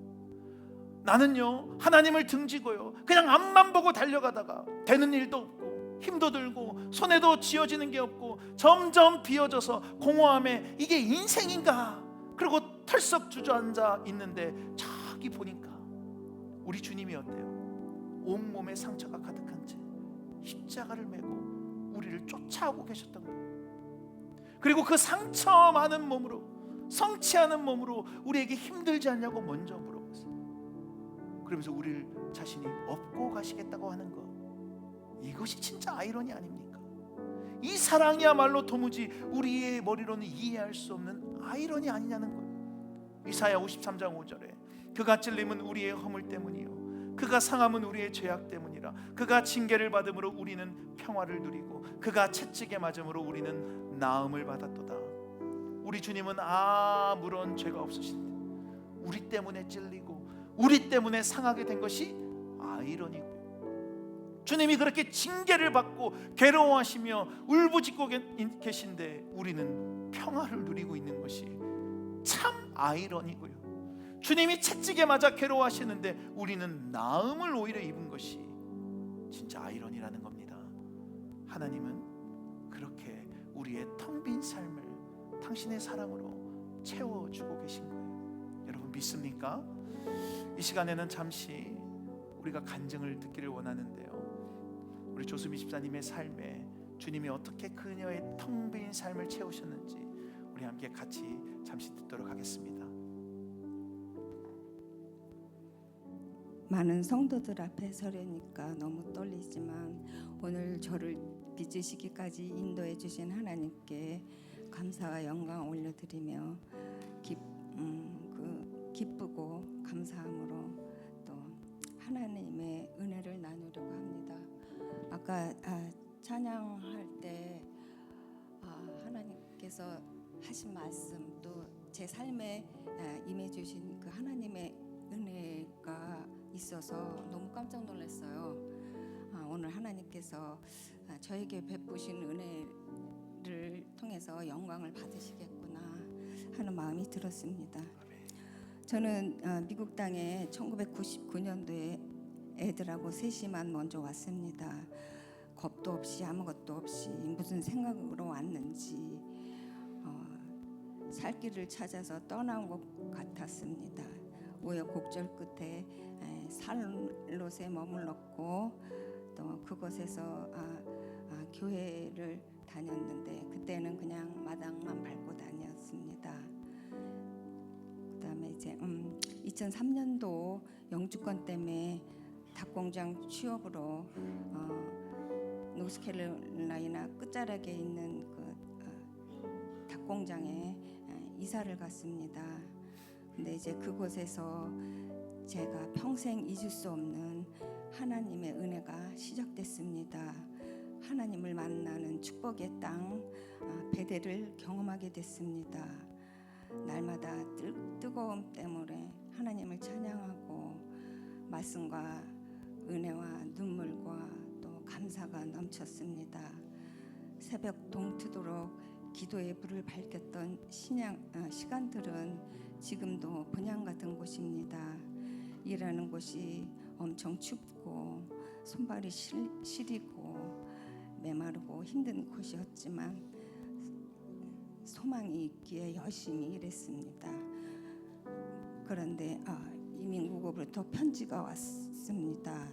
나는요 하나님을 등지고요 그냥 앞만 보고 달려가다가 되는 일도 없고 힘도 들고 손에도 쥐어지는 게 없고 점점 비어져서 공허함에 이게 인생인가 그리고 털썩 주저앉아 있는데 저기 보니까 우리 주님이 어때요? 온몸에 상처가 가득한 채 십자가를 메고 우리를 쫓아오고 계셨던 거예요. 그리고 그 상처 많은 몸으로, 성취하는 몸으로 우리에게 힘들지 않냐고 먼저 물어봤어요. 그러면서 우리를 자신이 업고 가시겠다고 하는 것, 이것이 진짜 아이러니 아닙니까? 이 사랑이야말로 도무지 우리의 머리로는 이해할 수 없는 아이러니 아니냐는 거예요. 이사야 53장 5절에 그가 찔림은 우리의 허물 때문이요 그가 상함은 우리의 죄악 때문이라. 그가 징계를 받음으로 우리는 평화를 누리고 그가 채찍에 맞음으로 우리는 나음을 받았도다. 우리 주님은 아무런 죄가 없으신데 우리 때문에 찔리고 우리 때문에 상하게 된 것이 아이러니고, 주님이 그렇게 징계를 받고 괴로워하시며 울부짖고 계신데 우리는 평화를 누리고 있는 것이 참 아이러니고요. 주님이 채찍에 맞아 괴로워하시는데 우리는 나음을 오히려 입은 것이 진짜 아이러니라는 겁니다. 하나님은 그렇게 우리의 텅 빈 삶을 당신의 사랑으로 채워주고 계신 거예요. 여러분 믿습니까? 이 시간에는 잠시 우리가 간증을 듣기를 원하는데요, 우리 조수미 집사님의 삶에 주님이 어떻게 그녀의 텅 빈 삶을 채우셨는지 우리 함께 같이 잠시 듣도록 하겠습니다. 많은 성도들 앞에 서려니까 너무 떨리지만 오늘 저를 빚으시기까지 인도해 주신 하나님께 감사와 영광 올려드리며 기쁘고 감사함으로 또 하나님의 은혜를 나누려고 합니다. 아까 찬양할 때 하나님께서 하신 말씀, 또 제 삶에 임해 주신 그 하나님의 은혜가 있어서 너무 깜짝 놀랐어요. 오늘 하나님께서 저에게 베푸신 은혜를 통해서 영광을 받으시겠구나 하는 마음이 들었습니다. 저는 미국 땅에 1999년도에 애들하고 셋이만 먼저 왔습니다. 겁도 없이 아무것도 없이 무슨 생각으로 왔는지 살 길을 찾아서 떠난 것 같았습니다. 우여곡절 끝에 살롯에 머물렀고 또 그곳에서 교회를 다녔는데 그때는 그냥 마당만 밟고 다녔습니다. 그다음에 이제 2003년도 영주권 때문에 닭공장 취업으로 노스캐롤라이나 끝자락에 있는 그 닭공장에 이사를 갔습니다. 근데 이제 그곳에서 제가 평생 잊을 수 없는 하나님의 은혜가 시작됐습니다. 하나님을 만나는 축복의 땅 베델을 경험하게 됐습니다. 날마다 뜨거움 때문에 하나님을 찬양하고 말씀과 은혜와 눈물과 또 감사가 넘쳤습니다. 새벽 동트도록 기도의 불을 밝혔던 시간들은 지금도 분향 같은 곳입니다. 일하는 곳이 엄청 춥고 손발이 시리고 메마르고 힘든 곳이었지만 소망이 있기에 열심히 일했습니다. 그런데 이민국으로부터 편지가 왔습니다.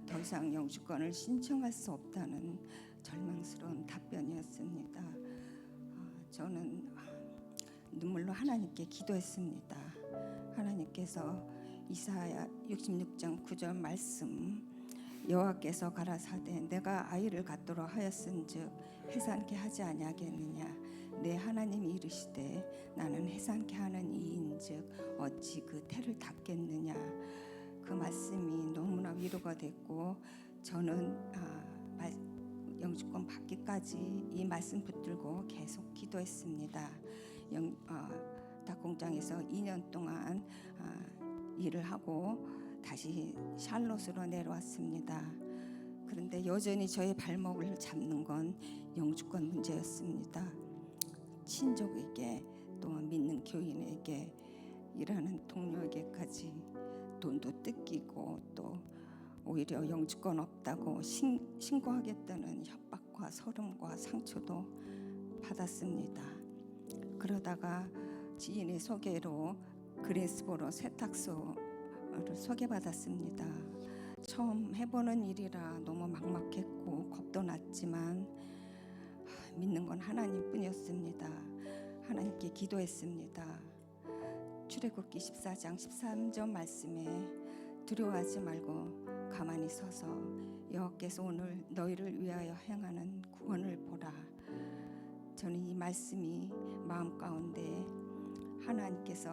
더 이상 영주권을 신청할 수 없다는 절망스러운 답변이었습니다. 저는 눈물로 하나님께 기도했습니다. 하나님께서 이사야 66장 9절 말씀, 여호와께서 가라사대 내가 아이를 갖도록 하였은즉 해산케 하지 아니하겠느냐. 내 하나님이 이르시되 나는 해산케 하는 이인즉 어찌 그 태를 닫겠느냐. 그 말씀이 너무나 위로가 됐고 저는 영주권 받기까지 이 말씀 붙들고 계속 기도했습니다. 닭공장에서 2년 동안 일을 하고 다시 샬롯으로 내려왔습니다. 그런데 여전히 저의 발목을 잡는 건 영주권 문제였습니다. 친족에게 또 믿는 교인에게 일하는 동료에게까지 돈도 뜯기고 또 오히려 영주권 없다고 신고하겠다는 협박과 서름과 상처도 받았습니다. 그러다가 지인의 소개로 그레스보로 세탁소를 소개받았습니다. 처음 해보는 일이라 너무 막막했고 겁도 났지만 믿는 건 하나님뿐이었습니다. 하나님께 기도했습니다. 출애굽기 14장 13절 말씀에 두려워하지 말고 가만히 서서 여호와께서 오늘 너희를 위하여 행하는 구원을 보라. 저는 이 말씀이 마음 가운데 하나님께서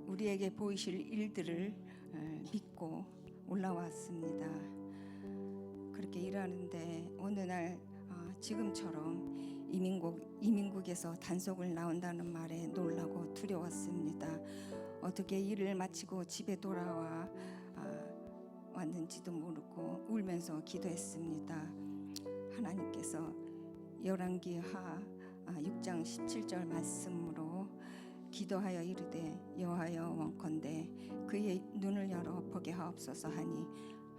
우리에게 보이실 일들을 믿고 올라왔습니다. 그렇게 일하는데 어느 날 지금처럼 이민국에서 단속을 나온다는 말에 놀라고 두려웠습니다. 어떻게 일을 마치고 집에 돌아와 왔는지도 모르고 울면서 기도했습니다. 하나님께서 열왕기하 6장 17절 말씀으로 기도하여 이르되 여호와여 원컨대 그의 눈을 열어 보게 하옵소서 하니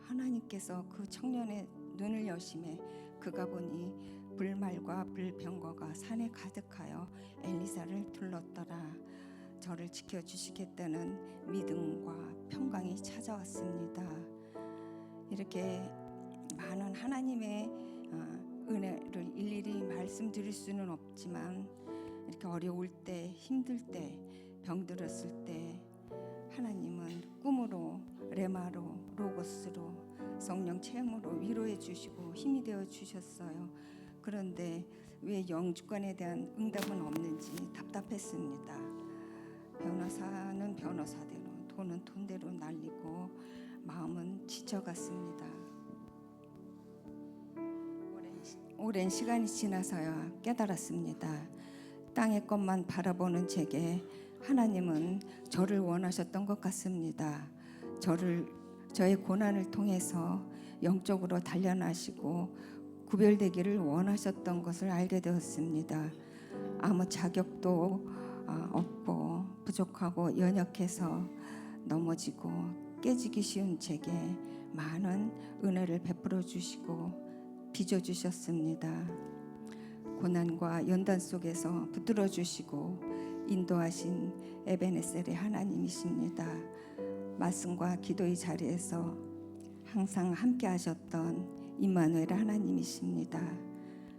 하나님께서 그 청년의 눈을 여심해 그가 보니 불말과 불병거가 산에 가득하여 엘리사를 둘렀더라. 저를 지켜주시겠다는 믿음과 평강이 찾아왔습니다. 이렇게 많은 하나님의 은혜를 일일이 말씀드릴 수는 없지만 이렇게 어려울 때, 힘들 때, 병들었을 때 하나님은 꿈으로, 레마로, 로고스로, 성령 체험으로 위로해 주시고 힘이 되어 주셨어요. 그런데 왜 영주권에 대한 응답은 없는지 답답했습니다. 변호사는 변호사대로, 돈은 돈대로 날리고 마음은 지쳐갔습니다. 오랜 시간이 지나서야 깨달았습니다. 땅의 것만 바라보는 제게 하나님은 저를 원하셨던 것 같습니다. 저의 고난을 통해서 영적으로 단련하시고 구별되기를 원하셨던 것을 알게 되었습니다. 아무 자격도 없고 부족하고 연약해서 넘어지고 깨지기 쉬운 제게 많은 은혜를 베풀어 주시고 빚어 주셨습니다. 고난과 연단 속에서 붙들어 주시고 인도하신 에베네셀의 하나님이십니다. 말씀과 기도의 자리에서 항상 함께 하셨던 임마누엘 하나님이십니다.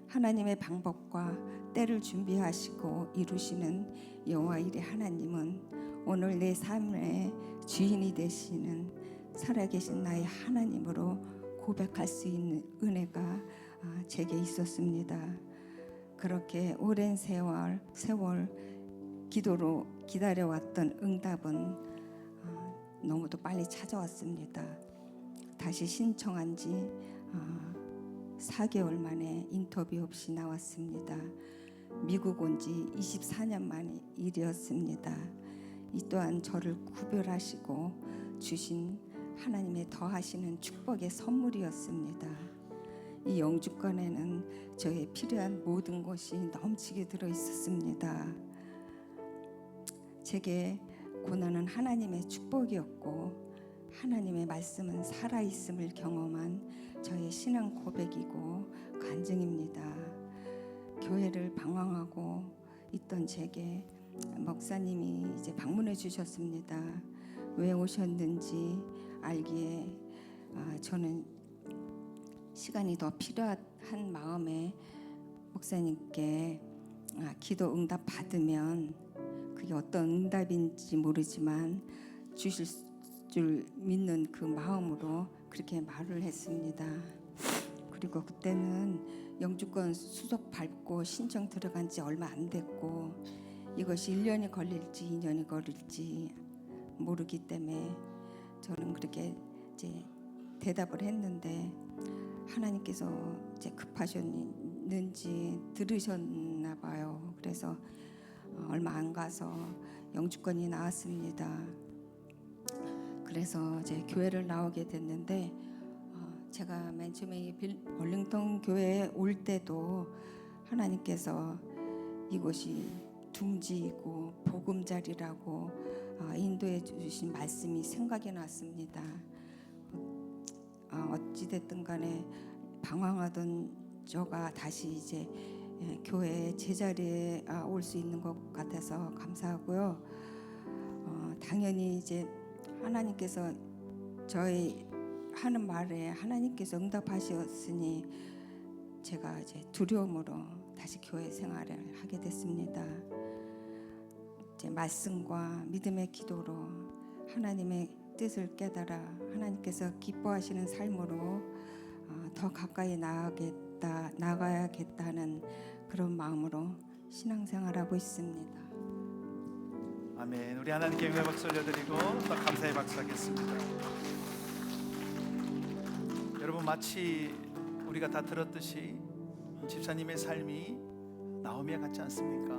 하나님의 방법과 때를 준비하시고 이루시는 여호와 일의 하나님은 오늘 내 삶의 주인이 되시는 살아계신 나의 하나님으로 고백할 수 있는 은혜가 제게 있었습니다. 그렇게 오랜 세월 기도로 기다려왔던 응답은 너무도 빨리 찾아왔습니다. 다시 신청한 지 4개월 만에 인터뷰 없이 나왔습니다. 미국 온 지 24년 만의 일이었습니다. 이 또한 저를 구별하시고 주신 하나님의 더하시는 축복의 선물이었습니다. 이 영주권에는 저의 필요한 모든 것이 넘치게 들어 있었습니다. 제게 고난은 하나님의 축복이었고 하나님의 말씀은 살아있음을 경험한 저의 신앙 고백이고 간증입니다. 교회를 방황하고 있던 제게 목사님이 이제 방문해 주셨습니다. 왜 오셨는지 알기에 저는 시간이 더 필요한 마음에 목사님께 기도 응답 받으면 그게 어떤 응답인지 모르지만 주실 줄 믿는 그 마음으로 그렇게 말을 했습니다. 그리고 그때는 영주권 수속 밟고 신청 들어간 지 얼마 안 됐고 이것이 1년이 걸릴지 2년이 걸릴지 모르기 때문에 저는 그렇게 이제 대답을 했는데 하나님께서 이제 급하셨는지 들으셨나 봐요. 그래서 얼마 안 가서 영주권이 나왔습니다. 그래서 이제 교회를 나오게 됐는데 제가 맨 처음에 벌링턴 교회에 올 때도 하나님께서 이곳이 둥지이고 보금자리라고 인도해 주신 말씀이 생각이 났습니다. 어찌됐든 간에 방황하던 저가 다시 이제 교회 제자리에 올 수 있는 것 같아서 감사하고요. 당연히 이제 하나님께서 저희 하는 말에 하나님께서 응답하셨으니 제가 이제 두려움으로 다시 교회 생활을 하게 됐습니다. 이제 말씀과 믿음의 기도로 하나님의 뜻을 깨달아 하나님께서 기뻐하시는 삶으로 더 가까이 나가야겠다는 그런 마음으로 신앙생활하고 있습니다. 아멘. 우리 하나님께 영광의 박수 올려드리고 또 감사의 박수하겠습니다. 여러분, 마치 우리가 다 들었듯이 집사님의 삶이 나오미와 같지 않습니까?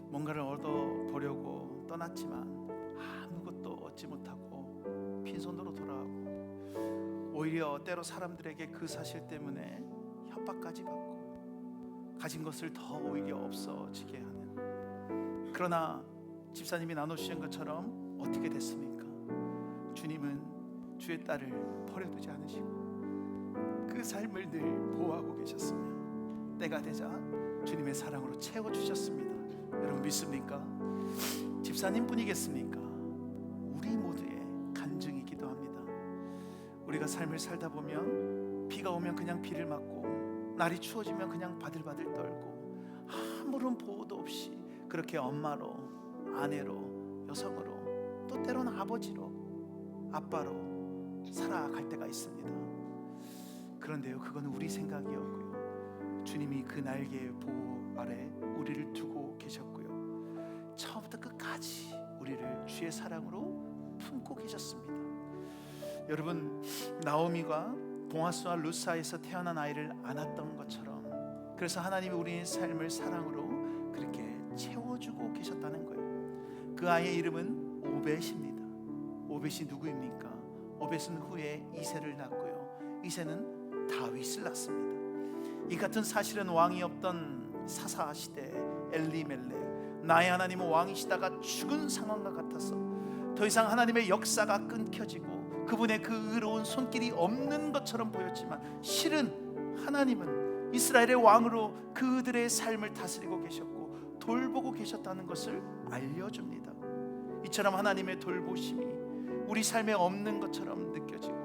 뭔가를 얻어보려고 떠났지만 아무것도 얻지 못하고 빈손으로 돌아가고, 오히려 때로 사람들에게 그 사실 때문에 협박까지 받고 가진 것을 더 오히려 없어지게 하는, 그러나 집사님이 나누신 것처럼 어떻게 됐습니까? 주님은 주의 딸을 버려두지 않으시고 그 삶을 늘 보호하고 계셨으며 때가 되자 주님의 사랑으로 채워주셨습니다. 여러분 믿습니까? 집사님뿐이겠습니까? 우리 모두의 간증이기도 합니다. 우리가 삶을 살다 보면 비가 오면 그냥 비를 맞고, 날이 추워지면 그냥 바들바들 떨고, 아무런 보호도 없이 그렇게 엄마로, 아내로, 여성으로, 또 때로는 아버지로, 아빠로 살아갈 때가 있습니다. 그런데요, 그건 우리 생각이었고요, 주님이 그 날개의 보호 아래 우리를 두고 계셨고요, 처음부터 끝까지 우리를 주의 사랑으로 품고 계셨습니다. 여러분, 나오미가 보아스와 룻사에서 태어난 아이를 안았던 것처럼, 그래서 하나님이 우리의 삶을 사랑으로 그렇게 채워주고 계셨다는 거예요. 그 아이의 이름은 오벳입니다. 오벳이 누구입니까? 오벳은 후에 이새를 낳고요, 이새는 다윗을 낳습니다. 이 같은 사실은 왕이 없던 사사 시대 엘리멜렉, 나의 하나님은 왕이시다가 죽은 상황과 같아서 더 이상 하나님의 역사가 끊겨지고 그분의 그 의로운 손길이 없는 것처럼 보였지만, 실은 하나님은 이스라엘의 왕으로 그들의 삶을 다스리고 계셨고 돌보고 계셨다는 것을 알려줍니다. 이처럼 하나님의 돌보심이 우리 삶에 없는 것처럼 느껴지고,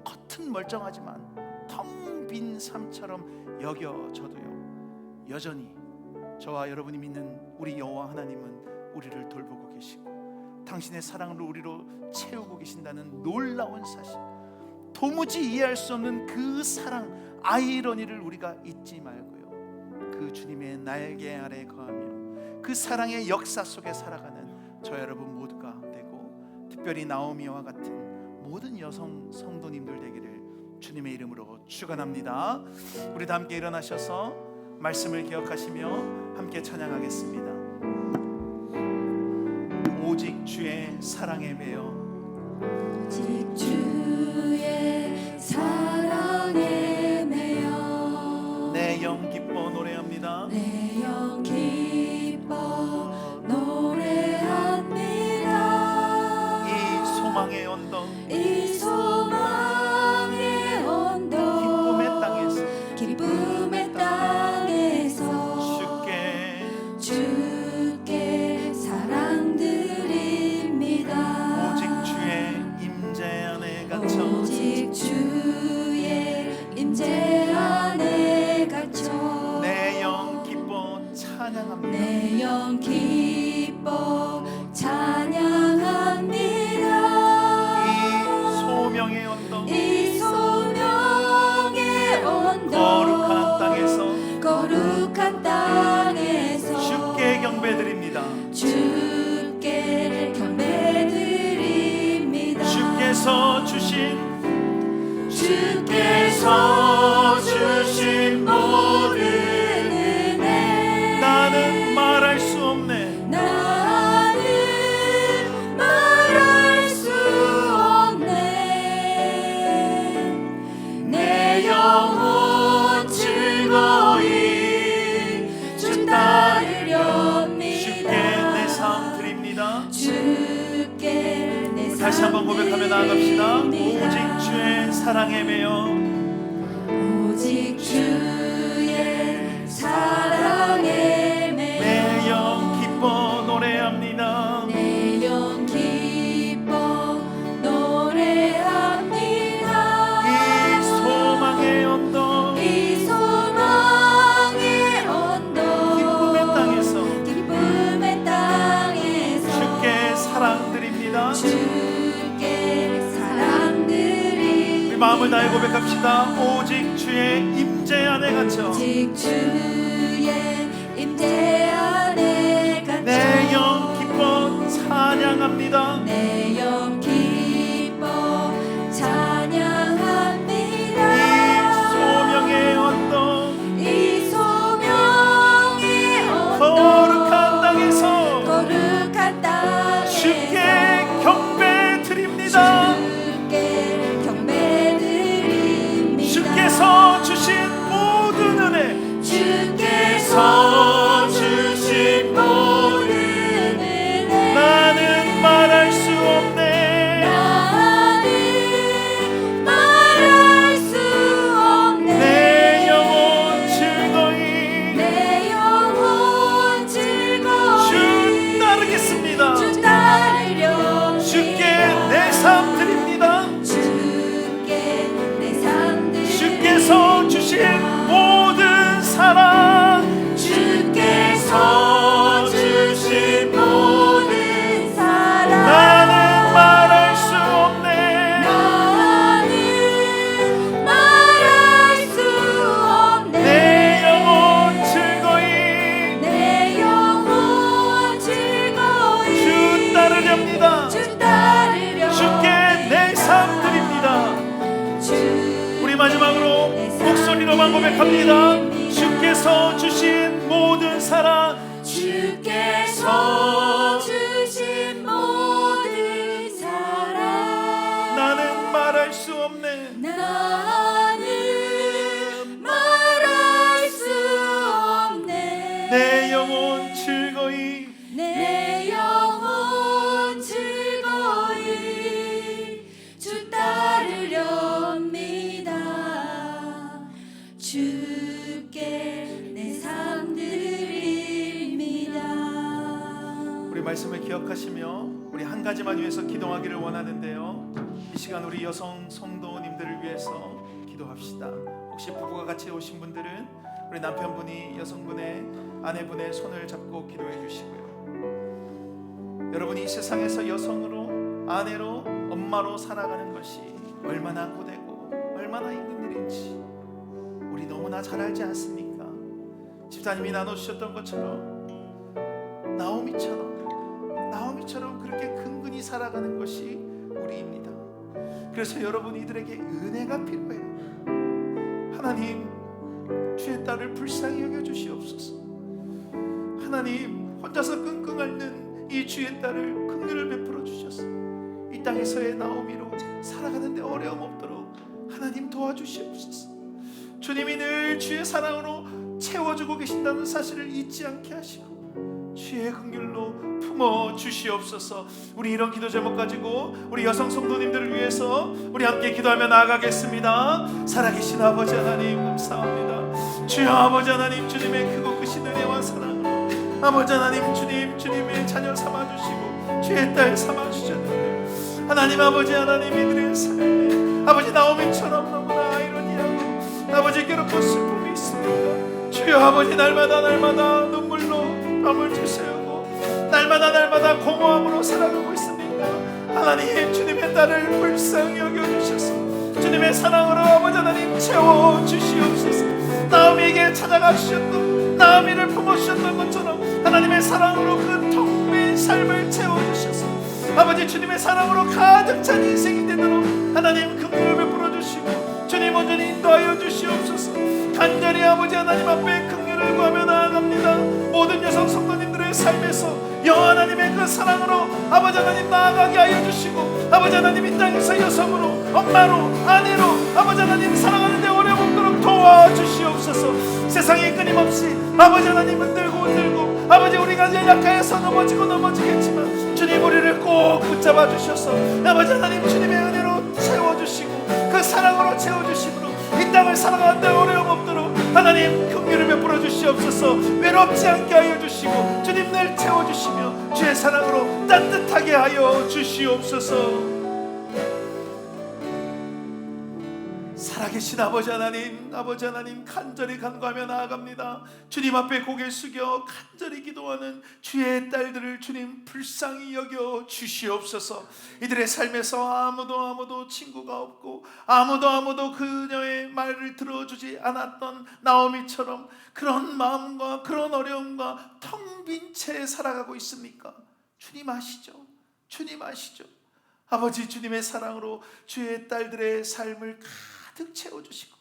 겉은 멀쩡하지만 텅 빈 삶처럼 여겨져도요, 여전히 저와 여러분이 믿는 우리 여호와 하나님은 우리를 돌보고 계시고 당신의 사랑으로 우리로 채우고 계신다는 놀라운 사실, 도무지 이해할 수 없는 그 사랑, 아이러니를 우리가 잊지 말고요, 그 주님의 날개 아래 거하며 그 사랑의 역사 속에 살아가는 저 여러분 모두가 되고, 특별히 나오미와 같은 모든 여성 성도님들 되기를 주님의 이름으로 축원합니다. 우리 다 함께 일어나셔서 말씀을 기억하시며 함께 찬양하겠습니다. 오직 주의 사랑에 매여, 오직 주의 사랑에 매여 내 영 기뻐 노래합니다. 내 영 기뻐 노래합니다. 이 소망의 언덕, 이 소망의 언덕, 기쁨의 땅에서 기쁨의 땅에서 주께 사랑 드립니다. 오직 주의 임재 안에 갇혀, 오직 주의 임재 안에 갇혀 내 영 기뻐 찬양합니다. 내 영 기뻐 찬양합니다. 이 소명의 언덕, 이 소명의 언덕, 거룩한 땅에서 주께 경배드립니다. 주께 경배드립니다. 주께서 주신 모든 은혜, 나는 말할 수 없네. 나는 말할 수 없네. 내 영혼 즐거이 주 따르렵니다. 주께 내 삶 드립니다. 주께 내 삶 다시 한번 고백하며 나아갑시다. 드립니다. 오직 주의 사랑에 매여, 오직 주의 마음을 다해 고백합시다. 오직 주의 임재 안에 갇혀 오직 주의 임재 안에 갇혀 내 영 기뻐 찬양합니다. 내 영 기뻐 찬양합니다. 소명의 언덕 이 소명의 언덕 거룩한 땅에서 거룩한 땅에 주께 경배 드립니다. 주께 경배 드립니다. 주께서 주신 모든 은혜 주께서 주신 모든 은혜 나는 말할 수 없네. 나는 말할 수 없네. 내 영혼 즐거이 내 영혼 즐거이 주 따르겠습니다. 주 따르려 주께 내 삶 드립니다. 주께 내 삶 드립니다. 주께서 주신 모든 사랑 주께서 주신 모든 사랑 나는 말할 수 없네. 나는 말할 수 없네. 내 영혼 즐거이 내 영혼 즐거이 주 따르렵니다. 주 따르려 주께 내 삶 드립니다. 우리 마지막으로 목소리로만 고백합니다. 주께서 주신 모든 사랑 주께서 주신 모든 사랑 나는 말할 수 없네. 나는 말할 수 없네. 내 영혼 즐거이 내 영혼 즐거이 주 따르렵니다. 주께 내 삶 드립니다. 우리 말씀을 기억하시며 우리 한 가지만 위해서 기도하기를 원하는데요. 이 시간 우리 여성 성도님들을 위해서 기도합시다. 혹시 부부가 같이 오신 분들은 우리 남편분이 여성분의 아내분의 손을 잡고 기도해 주시고요. 여러분이 이 세상에서 여성으로 아내로 엄마로 살아가는 것이 얼마나 고되고 얼마나 힘든 일인지 우리 너무나 잘 알지 않습니까? 집사님이 나눠주셨던 것처럼 나오미처럼 그렇게 근근히 살아가는 것이 우리입니다. 그래서 여러분 이들에게 은혜가 필요해요. 하나님 주의 딸을 불쌍히 여겨주시옵소서. 하나님 혼자서 끙끙 앓는 이 주의 딸을 긍휼을 베풀어 주셔서 이 땅에서의 나오미로 살아가는데 어려움 없도록 하나님 도와주시옵소서. 주님이 늘 주의 사랑으로 채워주고 계신다는 사실을 잊지 않게 하시고 주의 긍휼로 품어 주시옵소서. 우리 이런 기도 제목 가지고 우리 여성 성도님들을 위해서 우리 함께 기도하며 나아가겠습니다. 살아계신 아버지 하나님 감사합니다. 주여 아버지 하나님 주님의 크고 크신 은혜와 사랑으로 아버지 하나님 주님의 자녀 삼아주시고 주의 딸 삼아주셨는데 하나님 아버지 하나님 이들의 삶에 아버지 나오미처럼 너무나 아이러니하고 아버지 괴롭고 슬픔이 있습니다. 주여 아버지 날마다 눈물로 밤을 지새우고 날마다 공허함으로 살아가고 있습니다. 하나님 주님의 딸을 불쌍히 여겨주셔서 주님의 사랑으로 아버지 하나님 채워주시옵소서. 나오미에게 찾아가 주셨던 나오미를 품어주셨던 것처럼 하나님의 사랑으로 그 텅 빈 삶을 채워주셔서 아버지 주님의 사랑으로 가득 찬 인생이 되도록 하나님 긍휼을 베풀어 주시고 주님 온전히 인도하여 주시옵소서. 간절히 아버지 하나님 앞에 긍휼을 구하며 나아갑니다. 모든 여성 성도님들의 삶에서 여호와 하나님의 그 사랑으로 아버지 하나님 나아가게 하여 주시고 아버지 하나님 이 땅에서 여성으로 엄마로 아내로 아버지 하나님 사랑하는데 어려움 없도록 도와주시옵소서. 세상이 끊임없이 아버지 하나님 흔들고 아버지 우리가 연약하여서 넘어지겠지만 주님 우리를 꼭 붙잡아 주셔서 아버지 하나님 주님의 은혜로 채워주시고 그 사랑으로 채워주심으로 이 땅을 살아가는데 어려움 없도록 하나님 긍휼을 베풀어 주시옵소서. 외롭지 않게 하여 주시고 주님 늘 채워주시며 주의 사랑으로 따뜻하게 하여 주시옵소서. 살아계신 아버지 하나님 간절히 간구하며 나아갑니다. 주님 앞에 고개 숙여 간절히 기도하는 주의 딸들을 주님 불쌍히 여겨 주시옵소서. 이들의 삶에서 아무도 친구가 없고 아무도 그녀의 말을 들어주지 않았던 나오미처럼 그런 마음과 그런 어려움과 텅 빈 채 살아가고 있습니까? 주님 아시죠? 주님 아시죠? 아버지, 주님의 사랑으로 주의 딸들의 삶을 가득 채워주시고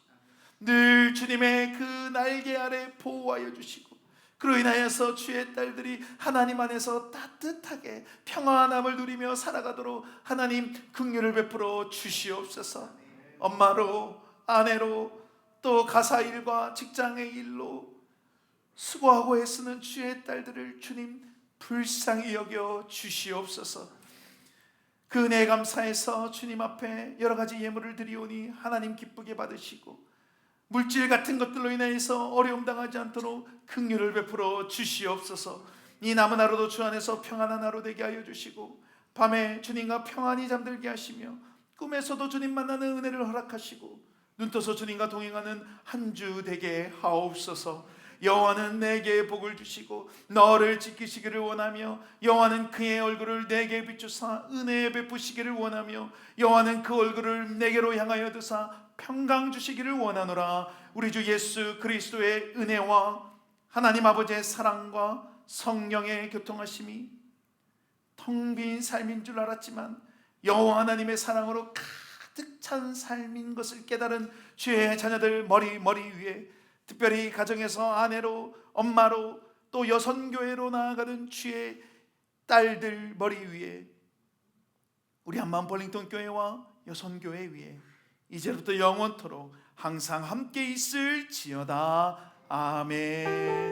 늘 주님의 그 날개 아래 보호하여 주시고 그로 인하여서 주의 딸들이 하나님 안에서 따뜻하게 평안함을 누리며 살아가도록 하나님 긍휼을 베풀어 주시옵소서. 엄마로, 아내로, 또 가사일과 직장의 일로 수고하고 애쓰는 주의 딸들을 주님 불쌍히 여겨 주시옵소서. 그 은혜에 감사해서 주님 앞에 여러 가지 예물을 드리오니 하나님 기쁘게 받으시고 물질 같은 것들로 인해서 어려움 당하지 않도록 긍휼을 베풀어 주시옵소서. 이 남은 하루도 주 안에서 평안한 하루 되게 하여 주시고 밤에 주님과 평안히 잠들게 하시며 꿈에서도 주님 만나는 은혜를 허락하시고 눈 떠서 주님과 동행하는 한 주 되게 하옵소서. 여호와는 내게 복을 주시고 너를 지키시기를 원하며 여호와는 그의 얼굴을 내게 비추사 은혜 베푸시기를 원하며 여호와는 그 얼굴을 내게로 향하여 드사 평강 주시기를 원하노라. 우리 주 예수 그리스도의 은혜와 하나님 아버지의 사랑과 성령의 교통하심이 텅 빈 삶인 줄 알았지만 여호와 하나님의 사랑으로 가득 찬 삶인 것을 깨달은 주의 자녀들 머리 위에, 특별히 가정에서 아내로, 엄마로, 또 여선교회로 나아가는 주의 딸들 머리 위에, 우리 한마음 벌링턴 교회와 여선교회 위에 이제부터 영원토록 항상 함께 있을지어다. 아멘.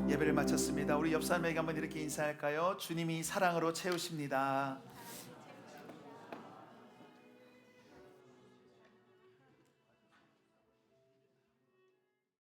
예배를 마쳤습니다. 우리 옆 사람에게 한번 이렇게 인사할까요? 주님이 사랑으로 채우십니다.